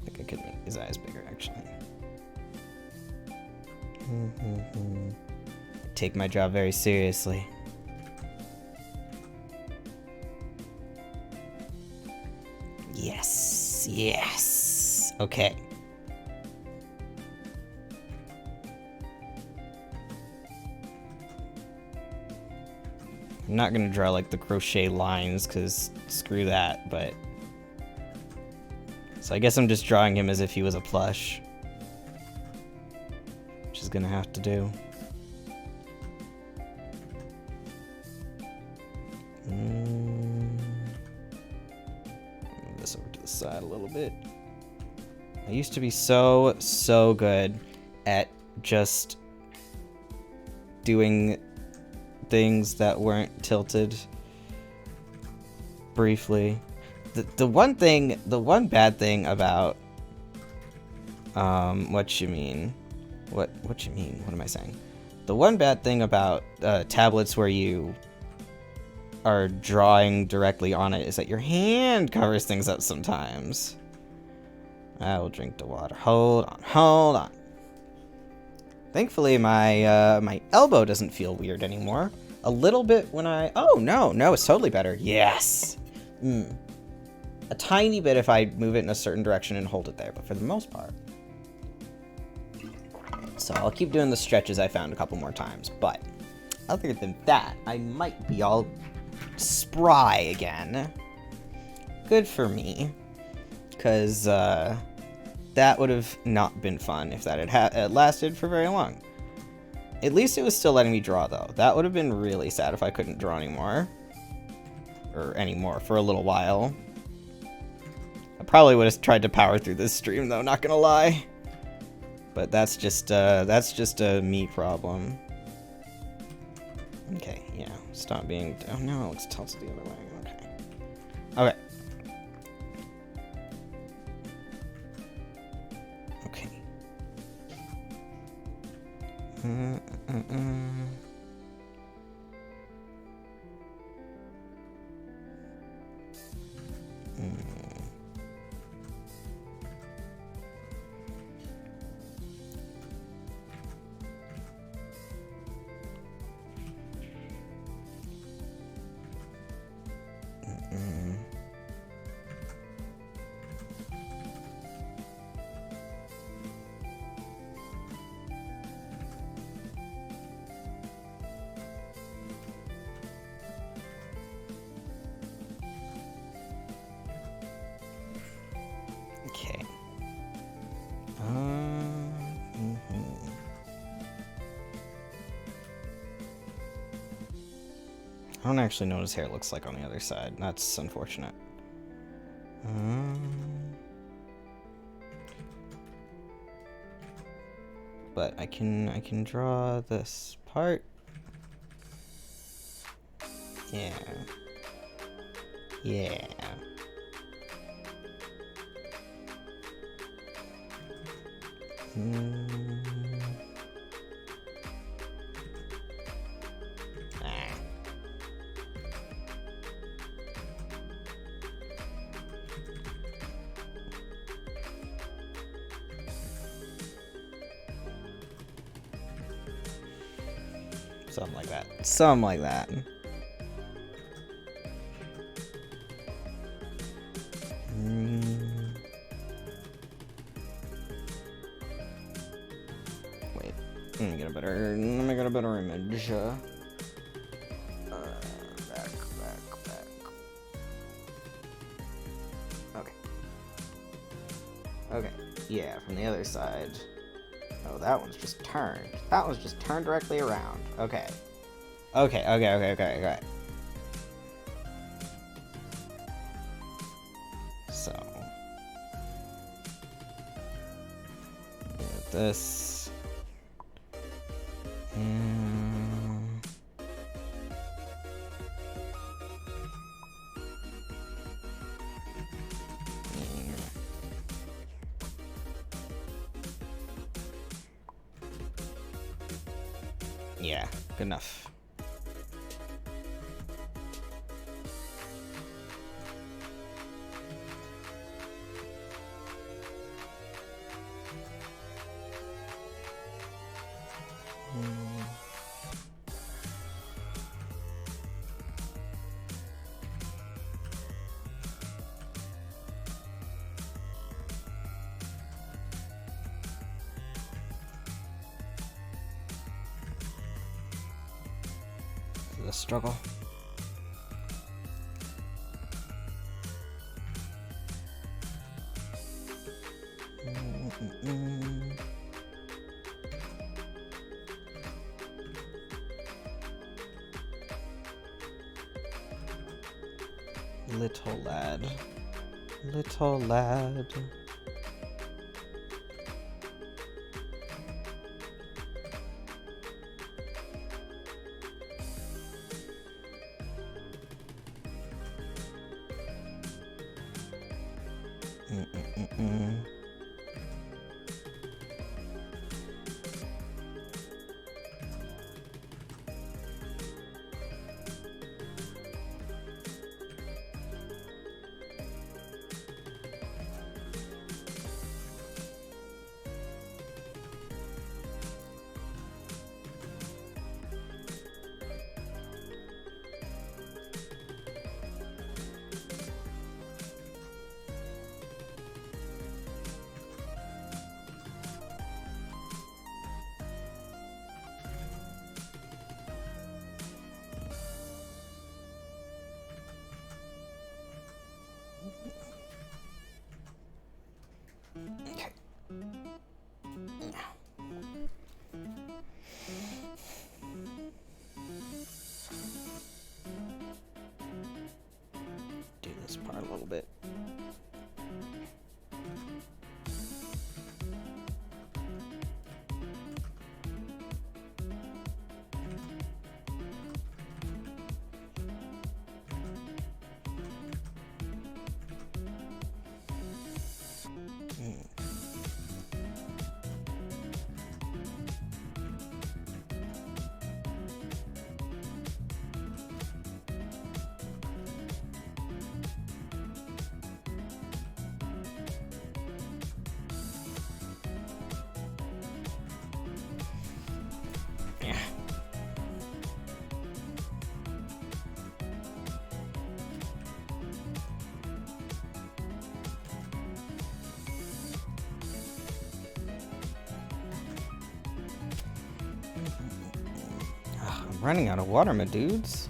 Speaker 1: I could make his eyes bigger, actually. Take my job very seriously. Yes. Okay. I'm not gonna draw like the crochet lines, because screw that, but... So I guess I'm just drawing him as if he was a plush. Which is gonna have to do. Move this over to the side a little bit. I used to be so good at just doing things that weren't tilted briefly. The one bad thing about what you mean? What you mean? What am I saying? The one bad thing about tablets where you are drawing directly on it is that your hand covers things up sometimes. I will drink the water. Hold on. Thankfully, my elbow doesn't feel weird anymore. A little bit when I... Oh, no, it's totally better. Yes. A tiny bit if I move it in a certain direction and hold it there, but for the most part. So I'll keep doing the stretches I found a couple more times, but other than that, I might be all spry again. Good for me. Because, that would have not been fun if that had lasted for very long. At least it was still letting me draw, though. That would have been really sad if I couldn't draw anymore. Or anymore, for a little while. I probably would have tried to power through this stream, though, not gonna lie. But that's just a me problem. Okay, yeah. Stop being. Oh no, it's tilted the other way. Okay. Okay. Okay. Okay. I don't actually know what his hair looks like on the other side. That's unfortunate. But I can draw this part. Yeah. Yeah. Something like that. Something like that. Wait. Let me get a better image. Back. Okay. Okay. Yeah, from the other side. Oh, that one's just turned. That one's just turned directly around. Okay. Okay. So. This. Yeah, good enough. The struggle. Little lad. Little lad. I'm running out of water, my dudes.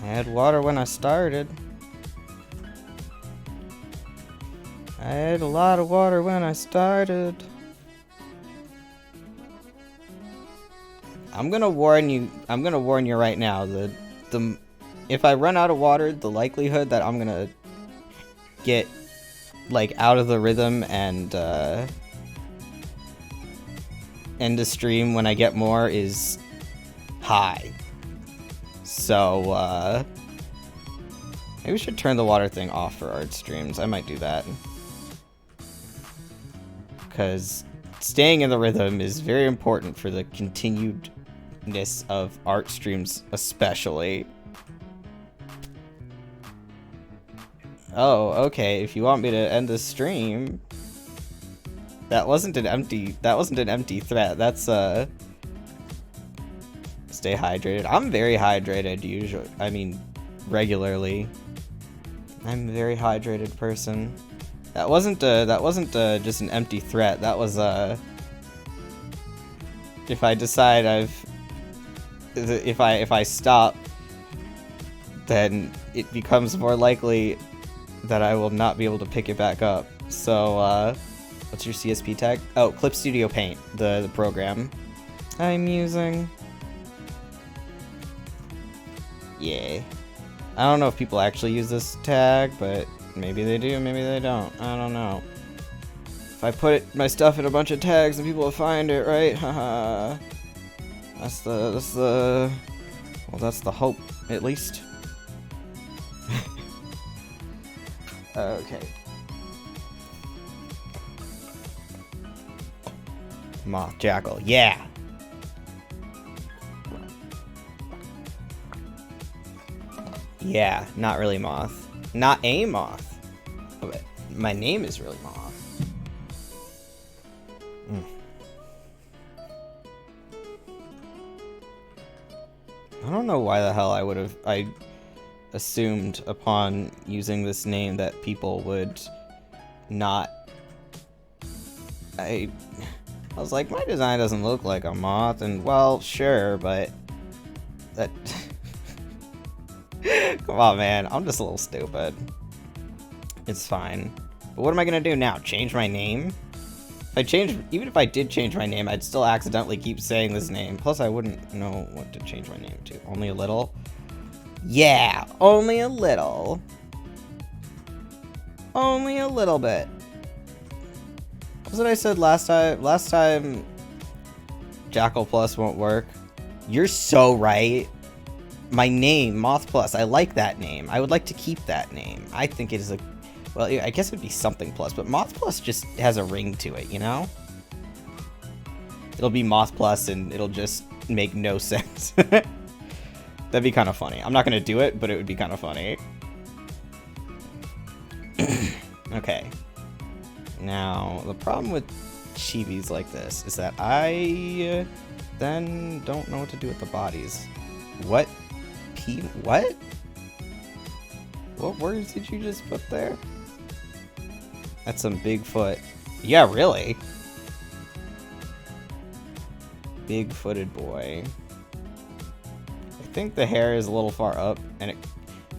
Speaker 1: I had water when I started. I had a lot of water when I started. I'm gonna warn you right now. If I run out of water, the likelihood that I'm gonna get like out of the rhythm and end the stream when I get more is high. So maybe we should turn the water thing off for art streams. I might do that. Because staying in the rhythm is very important for the continuedness of art streams, especially. Oh, okay. If you want me to end the stream, that wasn't an empty threat. That's stay hydrated. I'm very hydrated usually. I mean, regularly. I'm a very hydrated person. That wasn't just an empty threat. That was if I decide if I stop, then it becomes more likely that I will not be able to pick it back up. So what's your CSP tag? Oh, Clip Studio Paint, the program I'm using. Yeah. I don't know if people actually use this tag, but maybe they do, maybe they don't. I don't know. If I put my stuff in a bunch of tags, then people will find it, right? Haha. That's the hope, at least. Okay. Moth Jackal, yeah. Yeah, not really Moth. Not a Moth. But my name is really Moth. I don't know why the hell I assumed upon using this name that people would not. I was like, my design doesn't look like a moth, and well, sure, but that. Come on, man. I'm just a little stupid. It's fine. But what am I gonna do now? Change my name? Even if I did change my name, I'd still accidentally keep saying this name. Plus, I wouldn't know what to change my name to. Only a little? Yeah, only a little. Only a little bit. What was it I said last time? Last time, Jackal Plus won't work. You're so right. My name, Moth Plus, I like that name. I would like to keep that name. I think it is a... Well, I guess it would be something plus, but Moth Plus just has a ring to it, you know? It'll be Moth Plus and it'll just make no sense. That'd be kind of funny. I'm not going to do it, but it would be kind of funny. Okay. Now, the problem with chibis like this is that I then don't know what to do with the bodies. What? What? What words did you just put there? That's some Bigfoot. Yeah, really? Big-footed boy. I think the hair is a little far up, and it...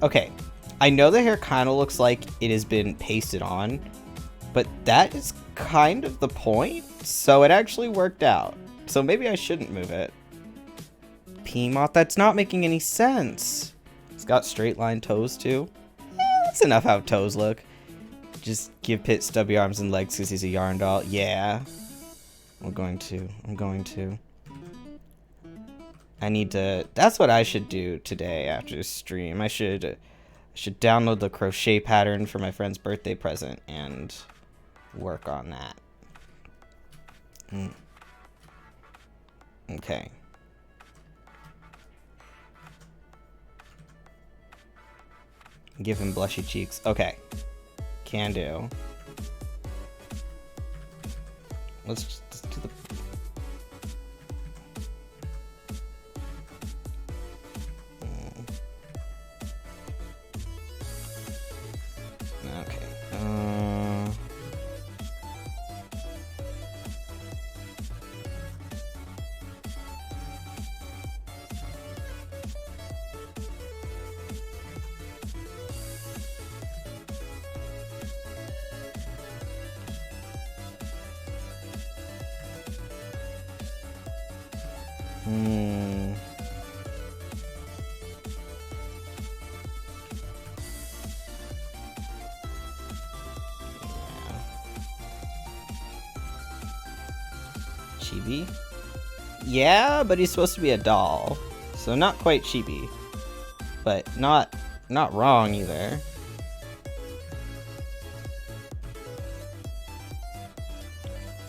Speaker 1: Okay, I know the hair kind of looks like it has been pasted on, but that is kind of the point, so it actually worked out. So maybe I shouldn't move it. Moth, that's not making any sense. It's got straight line toes too. That's enough how toes look. Just give Pit stubby arms and legs because he's a yarn doll. Yeah. I'm going to. I need to... That's what I should do today after the stream. I should download the crochet pattern for my friend's birthday present and work on that. Okay. Give him blushy cheeks. Okay. Can do. Let's just do the... Okay. Hmm. Chibi? Yeah, but he's supposed to be a doll. So not quite chibi. But not wrong either.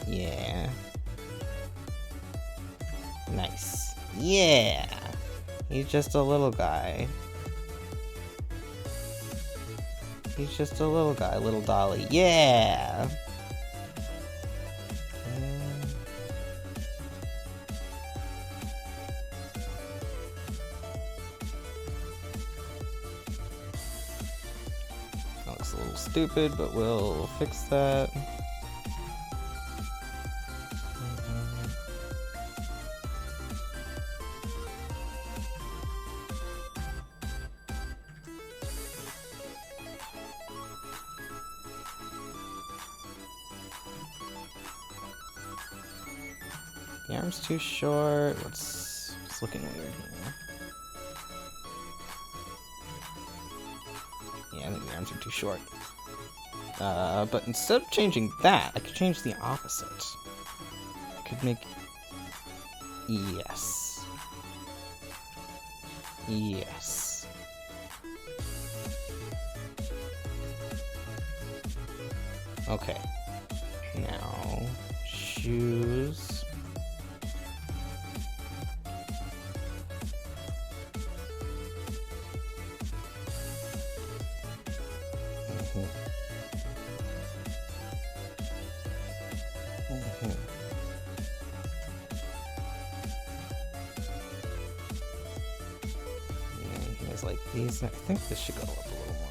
Speaker 1: Yeah. Nice. Yeah. He's just a little guy. He's just a little guy, little dolly. Yeah. That looks a little stupid, but we'll fix that. The arm's too short. It's looking weird here. Yeah, I think the arms are too short. But instead of changing that, I could change the opposite. I could make... Yes. Yes. Okay. Now, shoes. Like these, I think this should go up a little more.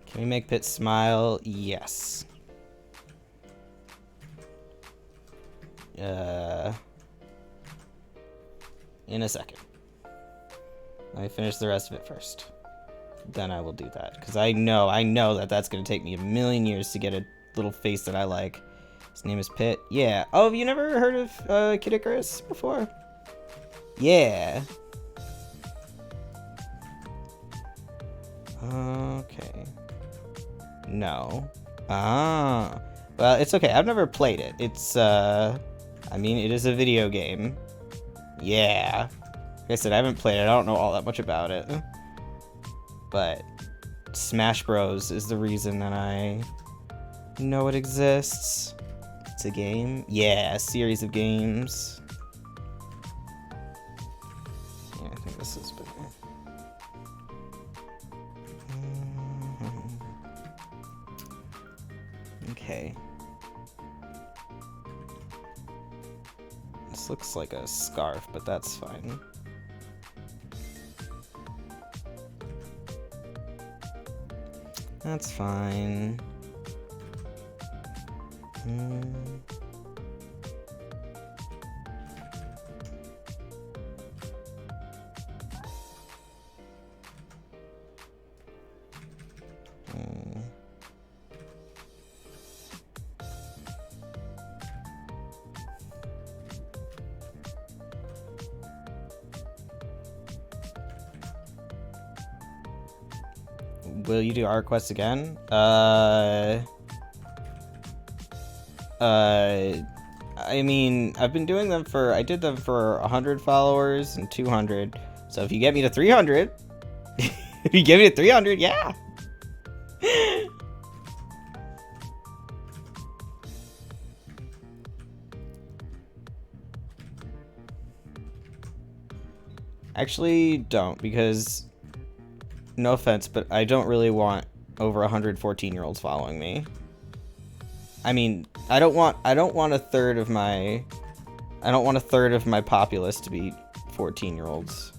Speaker 1: Can we make Pit smile? Yes. In a second. Let me finish the rest of it first. Then I will do that. Because I know that that's going to take me a million years to get a little face that I like. His name is Pit. Yeah. Oh, have you never heard of Kid Icarus before? Yeah. Okay. No. Ah. Well, it's okay. I've never played it. It's, I mean, it is a video game. Yeah. Like I said, I haven't played it. I don't know all that much about it. But Smash Bros. Is the reason that I know it exists. It's a game. Yeah, a series of games. Yeah, I think this is better. Okay. This looks like a scarf, but that's fine. That's fine. Will you do art quests again? I mean, I've been doing them I did them for 100 followers and 200. So if you get me to 300, if you get me to 300, yeah. Actually, don't, because no offense, but I don't really want over 114-year-olds following me. I mean, I don't want a third of my populace to be 14-year-olds.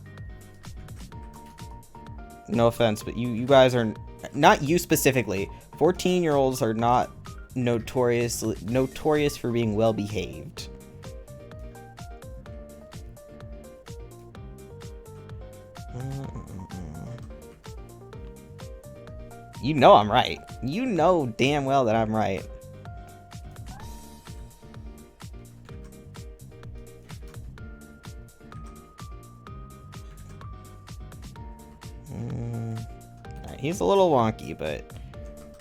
Speaker 1: No offense, but you guys are not you specifically. 14-year-olds are not notorious for being well behaved. You know I'm right. You know damn well that I'm right. Alright, he's a little wonky, but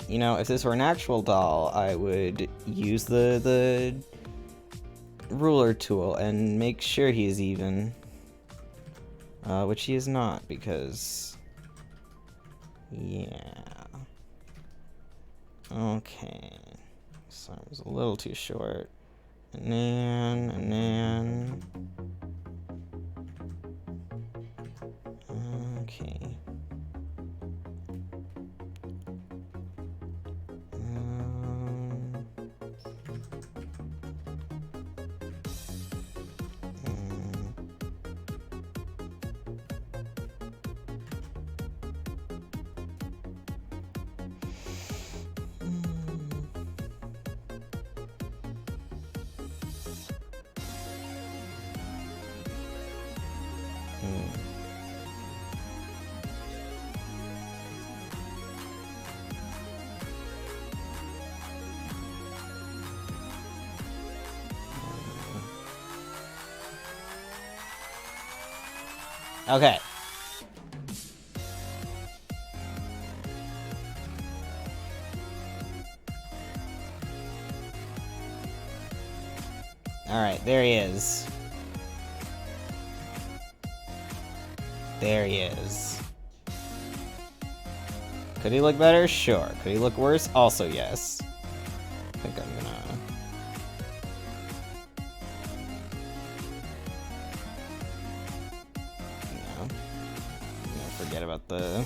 Speaker 1: you know, if this were an actual doll, I would use the ruler tool and make sure he's even. Which he is not, because yeah. Okay. So I was a little too short. And then. Okay. Okay. Alright, there he is. There he is. Could he look better? Sure. Could he look worse? Also yes. I think I'm gonna... forget about the...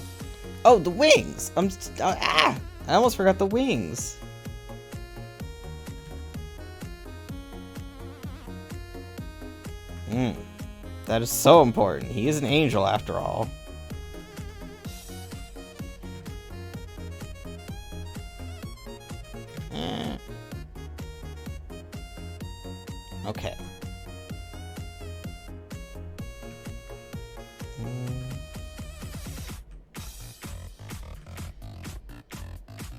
Speaker 1: Oh, the wings! I almost forgot the wings. That is so important. He is an angel after all. Okay.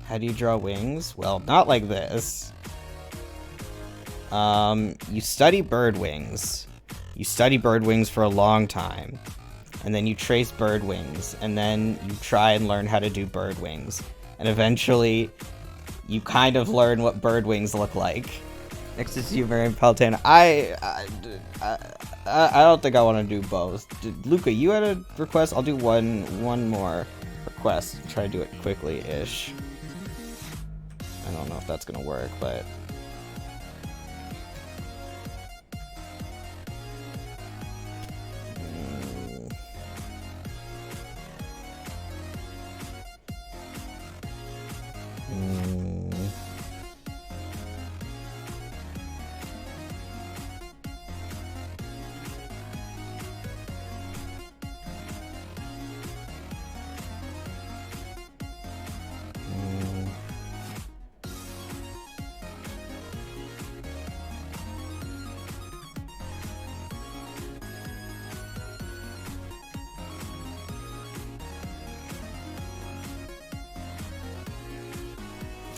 Speaker 1: How do you draw wings? Well, not like this. You study bird wings. You study bird wings for a long time. And then you trace bird wings. And then you try and learn how to do bird wings. And eventually, you kind of learn what bird wings look like. Next is you, Marion Peltana. I don't think I want to do both. Luca, you had a request? I'll do one more request. Try to do it quickly-ish. I don't know if that's gonna work, but...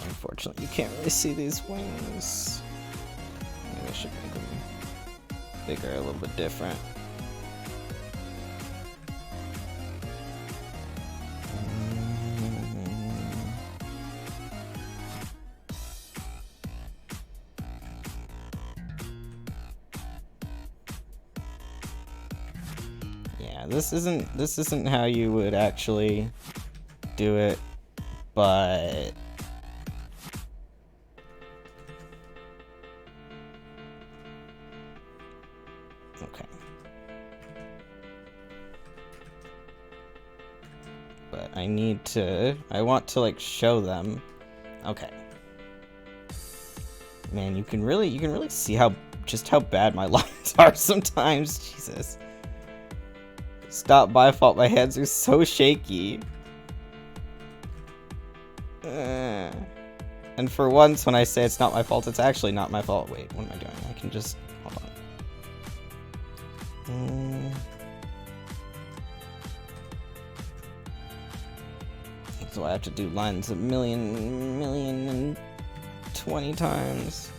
Speaker 1: Unfortunately, you can't really see these wings. Maybe I should make them bigger, a little bit different. Yeah, this isn't how you would actually do it, but okay. But I want to like show them. Okay. Man, you can really see just how bad my lines are sometimes. Jesus. Stop by fault, my hands are so shaky. And And for once, when I say it's not my fault, it's actually not my fault. Wait, what am I doing? I can just... hold on. So I have to do lines a million and 20 times.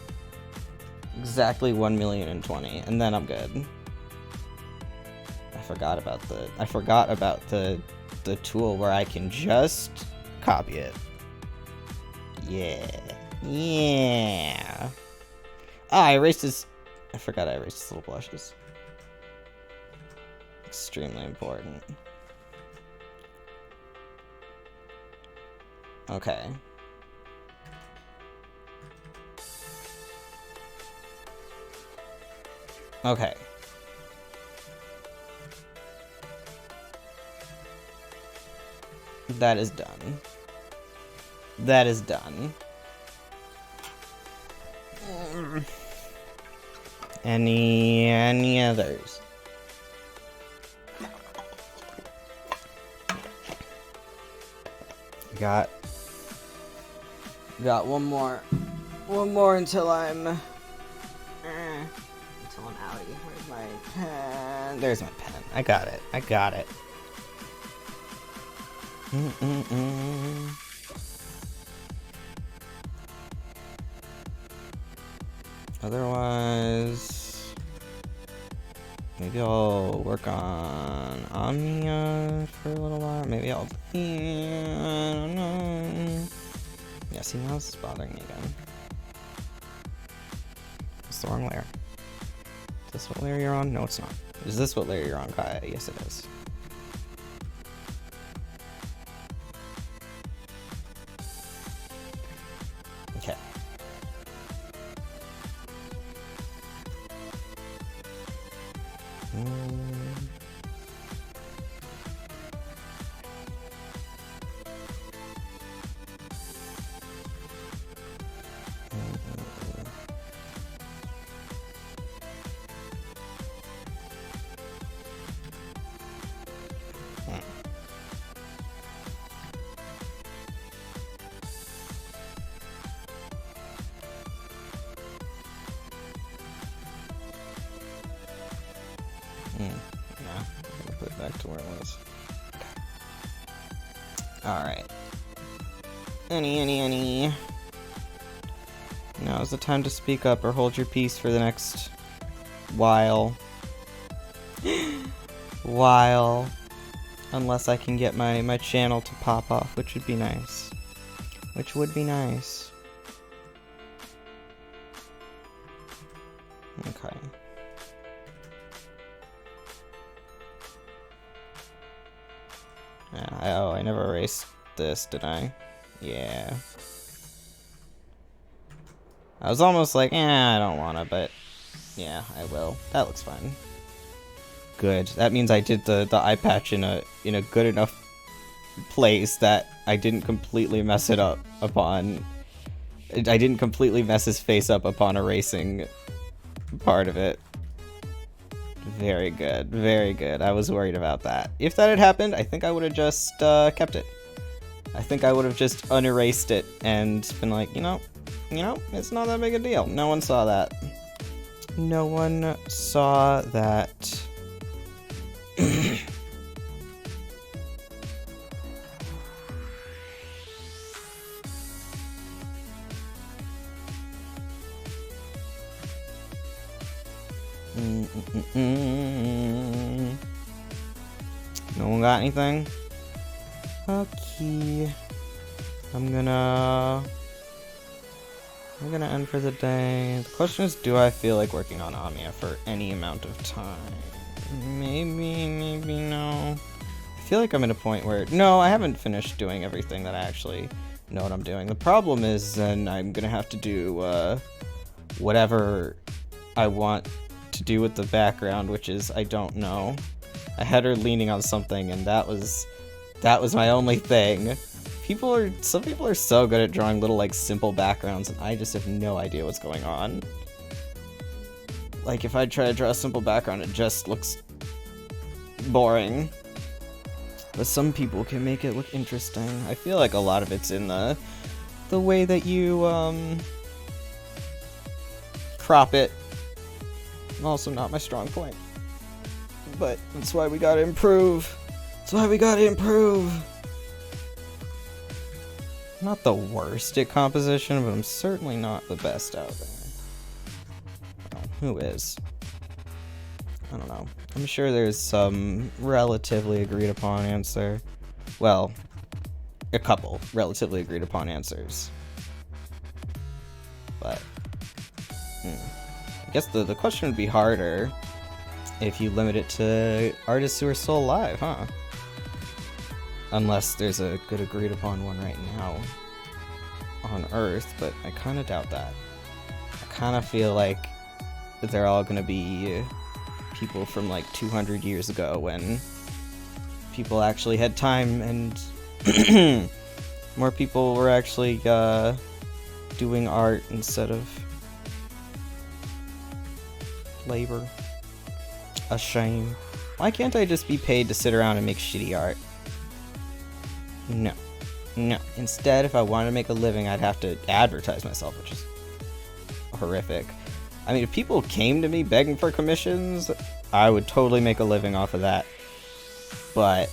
Speaker 1: Exactly 1,020,020, and then I'm good. I forgot about the tool where I can just copy it. Yeah. Ah, I forgot I erased his little blushes. Extremely important. Okay. Okay. That is done. That is done. Any others? Got one more until I'm outie. Where's my pen? There's my pen. I got it. Otherwise, maybe I'll work on Omnia for a little while. Maybe I'll... I don't know. Yeah, see, now this is bothering me again. It's the wrong layer. Is this what layer you're on? No, it's not. Is this what layer you're on, Kai? Yes, it is. Okay. Yeah, I'll put it back to where it was. Alright. Any. Now is the time to speak up or hold your peace for the next while. Unless I can get my channel to pop off, which would be nice. Okay. Yeah, I never erased this, did I? Yeah. I was almost like, I don't wanna, but yeah, I will. That looks fine. Good. That means I did the eye patch in a good enough place that I didn't completely mess it up upon... I didn't completely mess his face up upon erasing part of it. Very good, very good. I was worried about that. If that had happened, I think I would have just kept it. I think I would have just unerased it and been like, you know, it's not that big a deal. No one saw that. No one saw that. No one got anything? Okay. I'm gonna end for the day. The question is, do I feel like working on Omnia for any amount of time? Maybe no. I feel like I'm at a point where... No, I haven't finished doing everything that I actually know what I'm doing. The problem is then I'm gonna have to do whatever I want to do with the background, which is I don't know. I had her leaning on something, and that was my only thing. Some people are so good at drawing little like simple backgrounds, and I just have no idea what's going on. Like if I try to draw a simple background, it just looks boring. But some people can make it look interesting. I feel like a lot of it's in the the way that you crop it. Also not my strong point. But that's why we gotta improve. Not the worst at composition, but I'm certainly not the best out there. Well, who is? I don't know. I'm sure there's some relatively agreed upon answer. Well, a couple relatively agreed upon answers. But, I guess the question would be harder if you limit it to artists who are still alive, huh? Unless there's a good agreed upon one right now on Earth, but I kind of doubt that. I kind of feel like they're all going to be people from like 200 years ago when people actually had time and more people were actually doing art instead of labor. A shame. Why can't I just be paid to sit around and make shitty art? No. Instead, if I wanted to make a living, I'd have to advertise myself, which is horrific. I mean, if people came to me begging for commissions, I would totally make a living off of that. But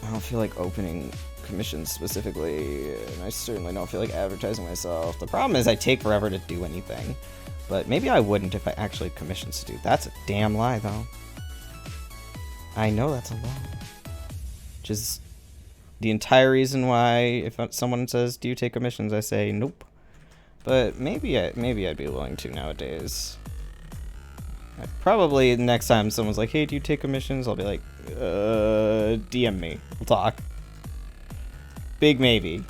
Speaker 1: I don't feel like opening commissions specifically, and I certainly don't feel like advertising myself. The problem is I take forever to do anything. But maybe I wouldn't if I actually commissioned to do. That's a damn lie, though. I know that's a lie. Which is the entire reason why if someone says, "Do you take commissions?" I say, "Nope." But maybe I'd be willing to nowadays. Probably next time someone's like, "Hey, do you take commissions?" I'll be like, DM me. We'll talk. Big maybe.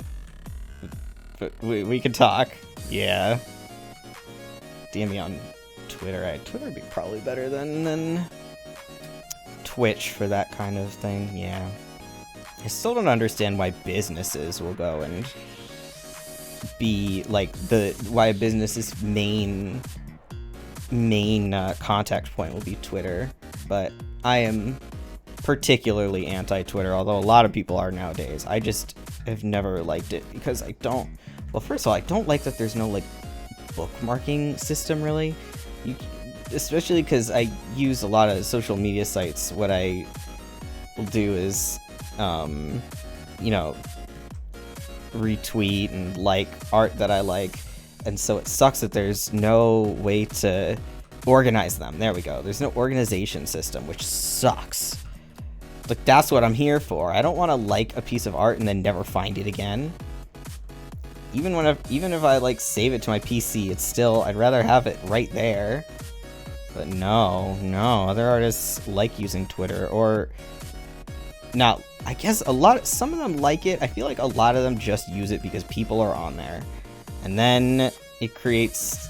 Speaker 1: But we can talk. Yeah. DM me on Twitter. Twitter would be probably better than Twitch for that kind of thing. Yeah. I still don't understand why businesses will go and be like why a business's main contact point will be Twitter. But I am particularly anti-Twitter, although a lot of people are nowadays. I just have never liked it because I don't. Well, first of all, I don't like that there's no like bookmarking system really, especially because I use a lot of social media sites. What I will do is retweet and like art that I like, and so it sucks that there's no way to organize them. There we go. There's no organization system, which sucks. Like, that's what I'm here for. I don't want to like a piece of art and then never find it again. Even if I like save it to my PC, it's still, I'd rather have it right there. But no, other artists like using Twitter, or not. I guess some of them like it. I feel like a lot of them just use it because people are on there, and then it creates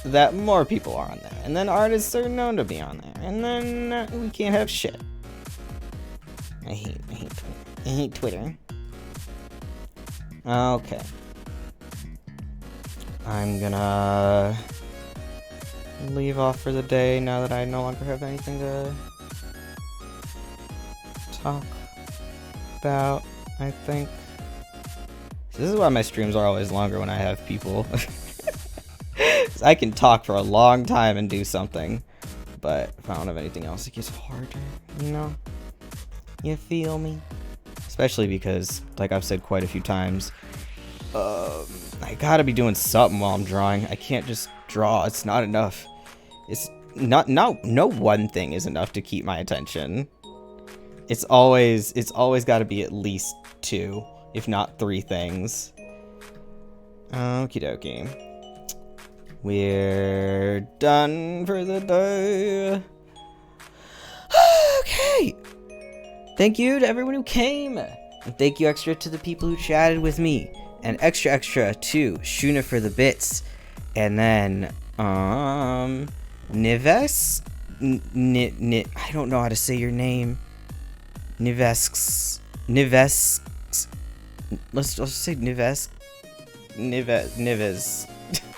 Speaker 1: that more people are on there, and then artists are known to be on there, and then we can't have shit. I hate Twitter. Okay. I'm gonna leave off for the day now that I no longer have anything to talk about, I think. This is why my streams are always longer when I have people. 'Cause I can talk for a long time and do something, but if I don't have anything else, it gets harder, you know? You feel me? Especially because, like I've said quite a few times, I gotta be doing something while I'm drawing. I can't just draw. It's not enough. It's no one thing is enough to keep my attention. It's always gotta be at least 2, if not 3 things. Okie dokie. We're done for the day. Okay. Thank you to everyone who came. And thank you extra to the people who chatted with me. And extra to Shuna for the bits. And then, Nives? I don't know how to say your name. Nives. Let's say Nives. Nives.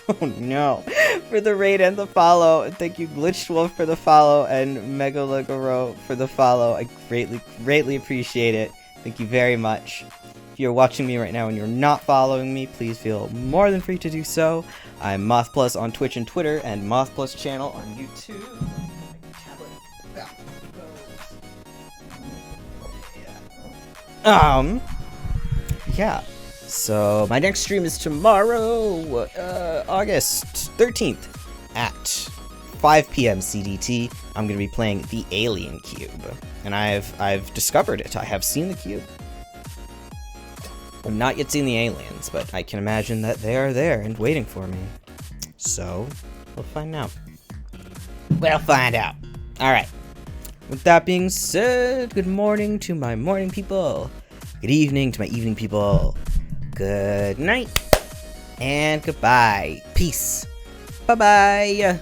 Speaker 1: Oh no. For the raid and the follow. And thank you, Glitched Wolf, for the follow. And Megalogoro for the follow. I greatly appreciate it. Thank you very much. If you're watching me right now and you're not following me, please feel more than free to do so. I'm Moth Plus on Twitch and Twitter, and Moth Plus channel on YouTube. Yeah. So my next stream is tomorrow, August 13th at 5 p.m. CDT. I'm gonna be playing the Alien Cube, and I've discovered it. I have seen the cube. I've not yet seen the aliens, but I can imagine that they are there and waiting for me. So we'll find out. We'll find out. All right. With that being said, good morning to my morning people. Good evening to my evening people. Good night and goodbye. Peace. Bye-bye.